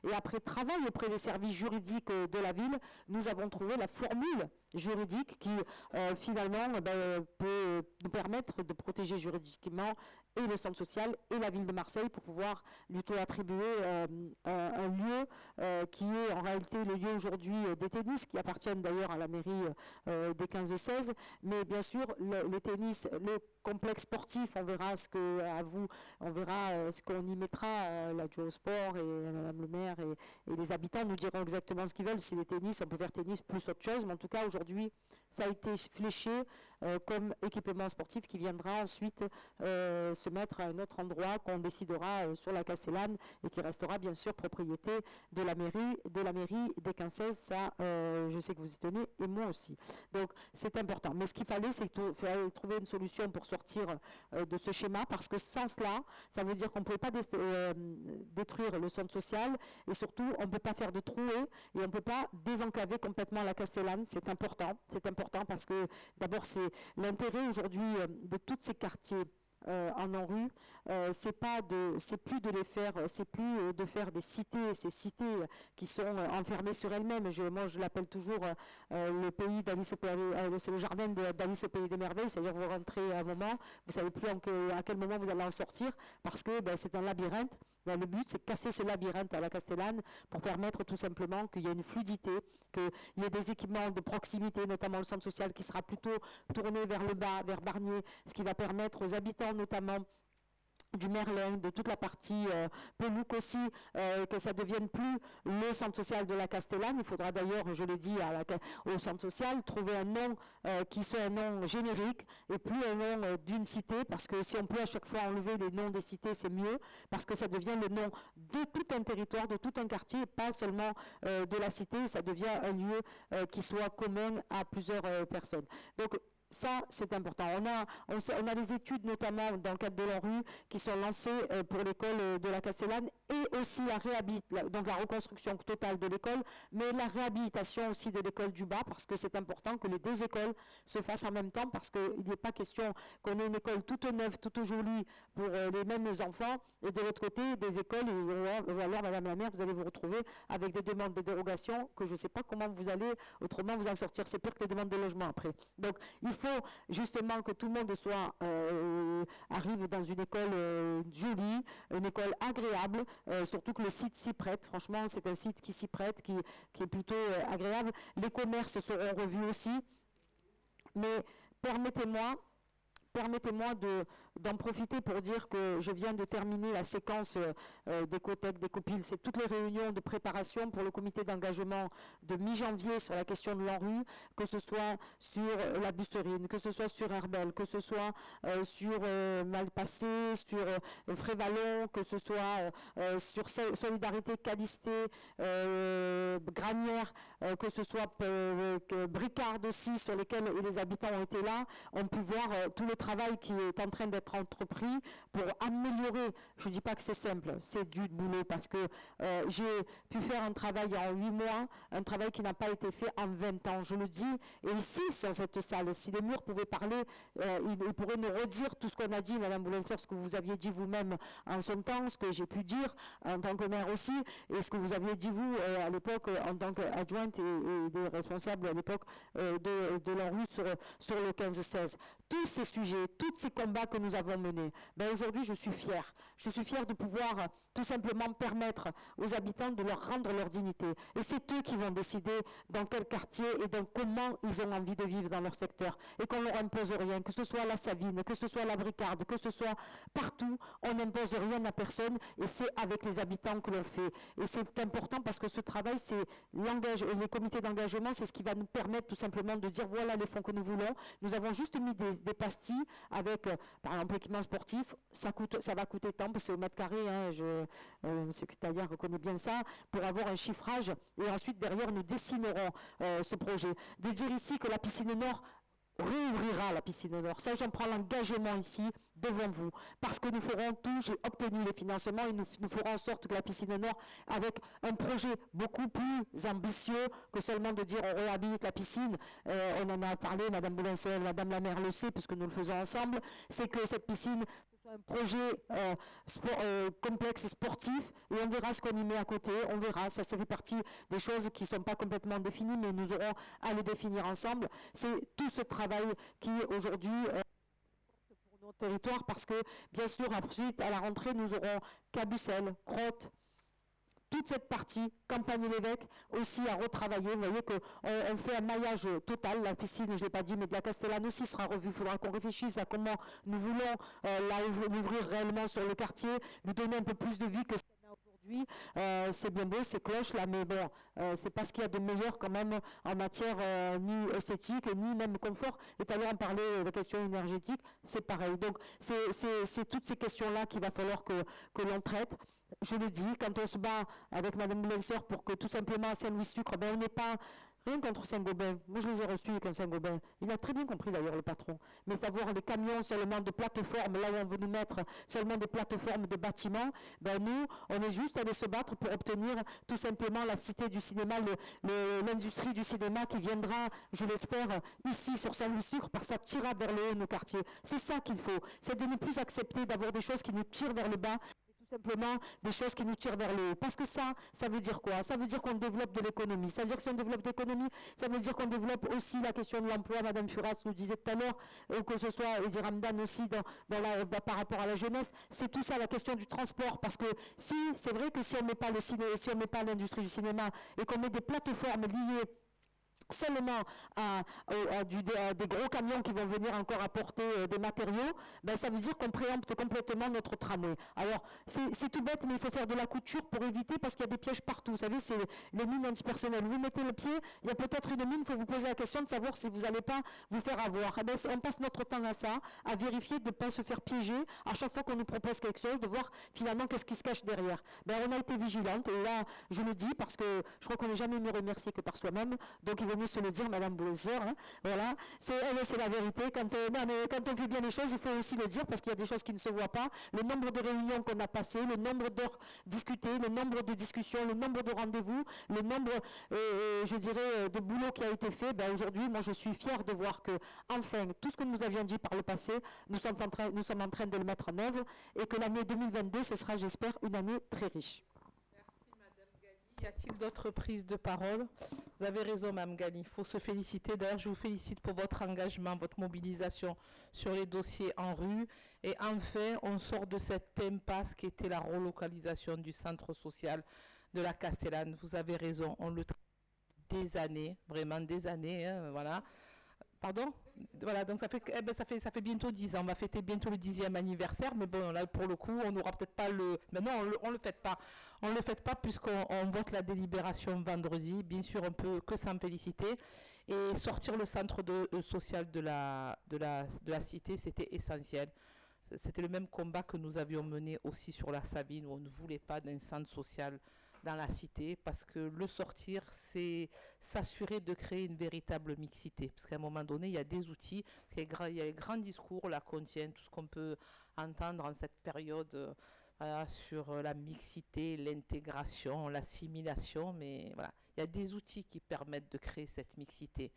et après travail auprès des services juridiques de la ville, nous avons trouvé la formule juridique qui finalement peut nous permettre de protéger juridiquement et le centre social et la ville de Marseille pour pouvoir lui attribuer un lieu qui est en réalité le lieu aujourd'hui des tennis, qui appartiennent d'ailleurs à la mairie des 15-16, mais bien sûr les tennis, le complexe sportif, on verra ce qu'on y mettra, l'adjoint au sport et Madame le maire et les habitants nous diront exactement ce qu'ils veulent. Si les tennis, on peut faire tennis plus autre chose, mais en tout cas aujourd'hui ça a été fléché comme équipement sportif qui viendra ensuite se mettre à un autre endroit qu'on décidera sur la Castellane et qui restera bien sûr propriété de la mairie des 15-16. Ça, je sais que vous y tenez et moi aussi. Donc c'est important. Mais ce qu'il fallait, c'est trouver une solution pour sortir de ce schéma, parce que sans cela, ça veut dire qu'on ne pouvait pas détruire le centre social et surtout on ne peut pas faire de trouées et on ne peut pas désenclaver complètement la Castellane. C'est important parce que d'abord c'est l'intérêt aujourd'hui de tous ces quartiers en ANRU, c'est plus de faire des cités, ces cités qui sont enfermées sur elles-mêmes. Moi, je l'appelle toujours le pays d'Alice au pays, c'est le jardin d'Alice au pays des merveilles. C'est-à-dire vous rentrez à un moment, vous savez plus à quel moment vous allez en sortir, parce que c'est un labyrinthe. Le but, c'est de casser ce labyrinthe à la Castellane pour permettre tout simplement qu'il y ait une fluidité, qu'il y ait des équipements de proximité, notamment le centre social qui sera plutôt tourné vers le bas, vers Barnier, ce qui va permettre aux habitants notamment du Merlin, de toute la partie Pelouc aussi, que ça ne devienne plus le centre social de la Castellane. Il faudra d'ailleurs, je l'ai dit, au centre social, trouver un nom qui soit un nom générique et plus un nom d'une cité, parce que si on peut à chaque fois enlever les noms des cités, c'est mieux, parce que ça devient le nom de tout un territoire, de tout un quartier, et pas seulement de la cité, ça devient un lieu qui soit commun à plusieurs personnes. Donc, ça, c'est important. On a les études, notamment dans le cadre de l'ANRU, qui sont lancées pour l'école de la Castellane et aussi donc la reconstruction totale de l'école, mais la réhabilitation aussi de l'école du bas, parce que c'est important que les deux écoles se fassent en même temps, parce qu'il n'est pas question qu'on ait une école toute neuve, toute jolie pour les mêmes enfants, et de l'autre côté, des écoles, ou alors, Madame la maire, vous allez vous retrouver avec des demandes de dérogation que je ne sais pas comment vous allez autrement vous en sortir. C'est pire que les demandes de logement après. Donc, il faut justement que tout le monde arrive dans une école jolie, une école agréable, surtout que le site s'y prête. Franchement, c'est un site qui s'y prête, qui est plutôt agréable. Les commerces seront revus aussi, mais permettez-moi d'en profiter pour dire que je viens de terminer la séquence des COTEC, des COPIL. C'est toutes les réunions de préparation pour le comité d'engagement de mi-janvier sur la question de l'ANRU, que ce soit sur la Busserine, que ce soit sur Herbel, que ce soit sur Malpassé, sur Frévalon, que ce soit sur Solidarité, Calisté, Granière, que ce soit Bricard aussi, sur lesquels les habitants ont été là, ont pu voir tout le travail qui est en train d'être entrepris pour améliorer. Je ne dis pas que c'est simple, c'est du boulot, parce que j'ai pu faire un travail en 8 mois, un travail qui n'a pas été fait en 20 ans, je le dis. Et ici, sur cette salle, si les murs pouvaient parler, ils pourraient nous redire tout ce qu'on a dit, Madame Boulensor, ce que vous aviez dit vous-même en son temps, ce que j'ai pu dire en tant que maire aussi, et ce que vous aviez dit vous à l'époque en tant qu'adjointe et des responsables à l'époque de l'ANRU sur le 15-16. Tous ces sujets, tous ces combats que nous avons menés, aujourd'hui je suis fière. Je suis fière de pouvoir tout simplement permettre aux habitants de leur rendre leur dignité. Et c'est eux qui vont décider dans quel quartier et dans comment ils ont envie de vivre dans leur secteur. Et qu'on ne leur impose rien, que ce soit à la Savine, que ce soit à la Bricarde, que ce soit partout, on n'impose rien à personne et c'est avec les habitants que l'on fait. Et c'est important parce que ce travail, c'est les comités d'engagement, c'est ce qui va nous permettre tout simplement de dire voilà les fonds que nous voulons. Nous avons juste mis des pastilles avec, par exemple, l'équipement sportif, ça va coûter tant, parce que au mètre carré, M. Taillard reconnaît bien ça, pour avoir un chiffrage, et ensuite derrière nous dessinerons ce projet. De dire ici que la piscine nord réouvrira la piscine nord, ça j'en prends l'engagement ici, devant vous. Parce que nous ferons tout, j'ai obtenu les financements et nous ferons en sorte que la piscine nord, avec un projet beaucoup plus ambitieux que seulement de dire on réhabilite la piscine, on en a parlé, Madame Boulencel, Madame la maire le sait, puisque nous le faisons ensemble, c'est que cette piscine, un projet complexe sportif et on verra ce qu'on y met à côté, on verra, ça fait partie des choses qui ne sont pas complètement définies mais nous aurons à le définir ensemble. C'est tout ce travail qui aujourd'hui pour notre territoire parce que bien sûr ensuite à la rentrée nous aurons Cabucel, Crotte, toute cette partie, Campagne-l'Évêque, aussi à retravailler. Vous voyez qu'on fait un maillage total. La piscine, je ne l'ai pas dit, mais de la Castellane aussi sera revue. Il faudra qu'on réfléchisse à comment nous voulons l'ouvrir réellement sur le quartier, lui donner un peu plus de vie que ce qu'on a aujourd'hui. C'est bien beau, c'est cloche là, mais bon, c'est pas ce qu'il y a de meilleur quand même en matière ni esthétique, ni même confort. Et tout à l'heure, on parlait de la question énergétique, c'est pareil. Donc, c'est toutes ces questions-là qu'il va falloir que l'on traite. Je le dis, quand on se bat avec Mme Boulenceur pour que tout simplement à Saint-Louis-Sucre, ben on n'est pas rien contre Saint-Gobain. Moi, je les ai reçus avec un Saint-Gobain. Il a très bien compris d'ailleurs, le patron. Mais savoir les camions seulement de plateformes, là où on veut nous mettre seulement des plateformes de bâtiments, ben nous, on est juste allés se battre pour obtenir tout simplement la cité du cinéma, l'industrie du cinéma qui viendra, je l'espère, ici sur Saint-Louis-Sucre, parce que ça tirera vers le haut nos quartiers. C'est ça qu'il faut. C'est de ne plus accepter d'avoir des choses qui nous tirent vers le bas, simplement des choses qui nous tirent vers le haut. Parce que ça veut dire quoi? Ça veut dire qu'on développe de l'économie. Ça veut dire que si on développe l'économie, ça veut dire qu'on développe aussi la question de l'emploi. Madame Furas nous disait tout à l'heure, ou que ce soit Edi Ramdan aussi par rapport à la jeunesse. C'est tout ça la question du transport. Parce que c'est vrai que si on ne met pas le cinéma, si on ne met pas l'industrie du cinéma et qu'on met des plateformes liées seulement à des gros camions qui vont venir encore apporter des matériaux, ben ça veut dire qu'on préempte complètement notre tramway. Alors, c'est tout bête, mais il faut faire de la couture pour éviter, parce qu'il y a des pièges partout. Vous savez, c'est les mines antipersonnelles. Vous mettez le pied, il y a peut-être une mine, il faut vous poser la question de savoir si vous n'allez pas vous faire avoir. Eh ben, on passe notre temps à ça, à vérifier de ne pas se faire piéger à chaque fois qu'on nous propose quelque chose, de voir finalement qu'est-ce qui se cache derrière. Ben, on a été vigilante, et là, je le dis, parce que je crois qu'on n'est jamais mieux remercié que par soi-même, donc il vaut mieux se le dire, Madame Boulenceur, hein, voilà, c'est la vérité. Quand on fait bien les choses, il faut aussi le dire, parce qu'il y a des choses qui ne se voient pas. Le nombre de réunions qu'on a passées, le nombre d'heures discutées, le nombre de discussions, le nombre de rendez-vous, le nombre, je dirais, de boulot qui a été fait, ben aujourd'hui, moi je suis fière de voir que, enfin, tout ce que nous avions dit par le passé, nous sommes en train de le mettre en œuvre, et que l'année 2022, ce sera, j'espère, une année très riche. Y a-t-il d'autres prises de parole? Vous avez raison, Mme Gali, il faut se féliciter. D'ailleurs, je vous félicite pour votre engagement, votre mobilisation sur les dossiers en rue. Et enfin, on sort de cette impasse qui était la relocalisation du centre social de la Castellane. Vous avez raison, on le traite des années, vraiment des années, hein, voilà. Pardon? Voilà, donc ça fait bientôt 10 ans. On va fêter bientôt le 10e anniversaire, mais bon, là, pour le coup, on n'aura peut-être pas le... Mais non, on le fête pas. On le fête pas puisqu'on vote la délibération vendredi. Bien sûr, on peut que s'en féliciter. Et sortir le centre social de la cité, c'était essentiel. C'était le même combat que nous avions mené aussi sur la Sabine, où on ne voulait pas d'un centre social dans la cité, parce que le sortir, c'est s'assurer de créer une véritable mixité. Parce qu'à un moment donné, il y a des outils, il y a les grands discours, la contiennent, tout ce qu'on peut entendre en cette période sur la mixité, l'intégration, l'assimilation, mais voilà, il y a des outils qui permettent de créer cette mixité.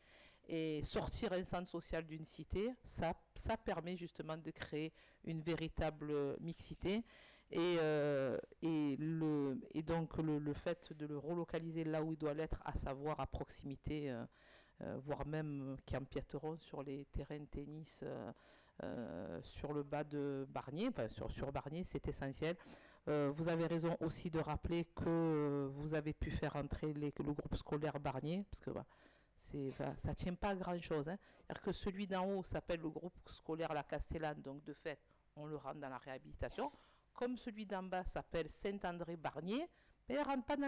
Et sortir un centre social d'une cité, ça permet justement de créer une véritable mixité. Et donc le fait de le relocaliser là où il doit l'être, à savoir à proximité, voire même qui empiéteront sur les terrains de tennis sur le bas de Barnier, enfin sur Barnier, c'est essentiel. Vous avez raison aussi de rappeler que vous avez pu faire entrer le groupe scolaire Barnier, parce que ça ne tient pas à grand-chose. Hein. C'est-à-dire que celui d'en haut s'appelle le groupe scolaire La Castellane, donc de fait, on le rentre dans la réhabilitation. Comme celui d'en bas s'appelle Saint-André-Barnier, mais il ne rentre pas dans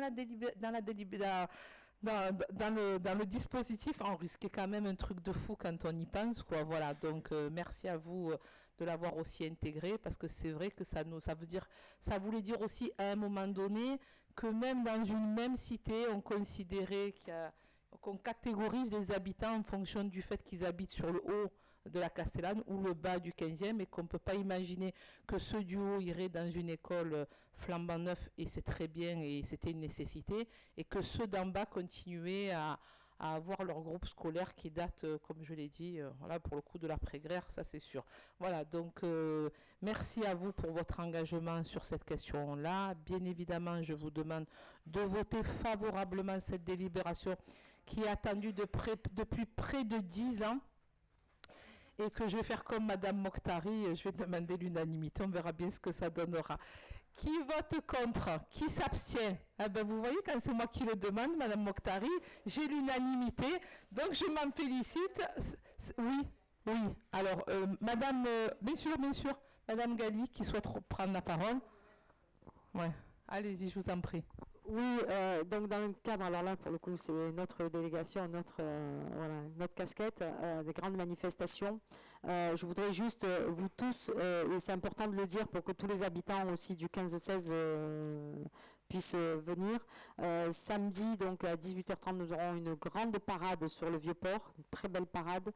le dispositif en risque, qui est quand même un truc de fou quand on y pense, quoi. Voilà, donc merci à vous de l'avoir aussi intégré, parce que c'est vrai que ça voulait dire aussi à un moment donné que même dans une même cité, on considérait qu'on catégorise les habitants en fonction du fait qu'ils habitent sur le haut de la Castellane ou le bas du 15e, et qu'on ne peut pas imaginer que ceux du haut iraient dans une école flambant neuf, et c'est très bien, et c'était une nécessité, et que ceux d'en bas continuaient à avoir leur groupe scolaire qui date, comme je l'ai dit, voilà, pour le coup de l'après-guerre, ça c'est sûr. Voilà, donc merci à vous pour votre engagement sur cette question-là. Bien évidemment, je vous demande de voter favorablement cette délibération qui est attendue depuis près de 10 ans. Et que je vais faire comme Madame Mokhtari, je vais demander l'unanimité, on verra bien ce que ça donnera. Qui vote contre? Qui s'abstient? Eh ben, vous voyez, quand c'est moi qui le demande, Madame Mokhtari, j'ai l'unanimité, donc je m'en félicite. Oui, oui. Alors, Madame, bien sûr, Madame Gali, qui souhaite prendre la parole. Ouais, allez-y, je vous en prie. Oui, donc dans le cadre, alors là pour le coup c'est notre délégation, notre casquette, des grandes manifestations. Je voudrais juste, vous tous, et c'est important de le dire pour que tous les habitants aussi du 15-16 puissent venir. Samedi, donc à 18h30, nous aurons une grande parade sur le Vieux-Port, une très belle parade.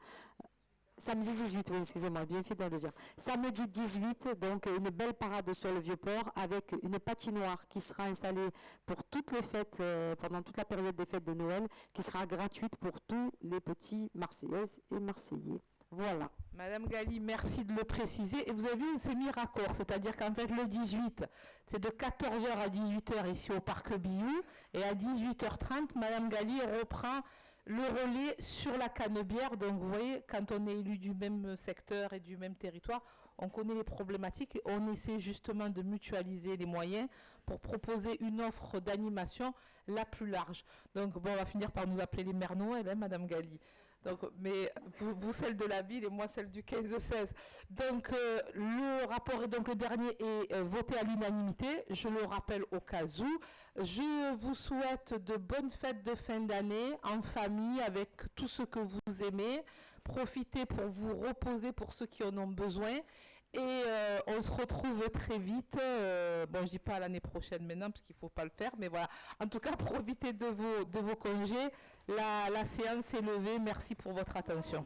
Samedi 18, oui, excusez-moi, bien fait de le dire. Samedi 18, donc une belle parade sur le Vieux-Port avec une patinoire qui sera installée pour toutes les fêtes, pendant toute la période des fêtes de Noël, qui sera gratuite pour tous les petits Marseillaises et Marseillais. Voilà. Madame Gali, merci de le préciser. Et vous avez vu, on s'est mis raccord, c'est-à-dire qu'en fait le 18, c'est de 14h à 18h ici au Parc Billou, et à 18h30, Madame Gali reprend le relais sur la Canebière. Donc vous voyez, quand on est élu du même secteur et du même territoire, on connaît les problématiques et on essaie justement de mutualiser les moyens pour proposer une offre d'animation la plus large. Donc bon, on va finir par nous appeler les Mères Noël, hein, Madame Gali. Donc, mais vous celle de la ville et moi celle du 15-16. Donc le rapport est donc le dernier est voté à l'unanimité. Je le rappelle au cas où. Je vous souhaite de bonnes fêtes de fin d'année en famille avec tout ce que vous aimez. Profitez pour vous reposer pour ceux qui en ont besoin. Et on se retrouve très vite. Bon, je dis pas l'année prochaine maintenant parce qu'il faut pas le faire, mais voilà. En tout cas, profitez de vos congés. La séance est levée. Merci pour votre attention.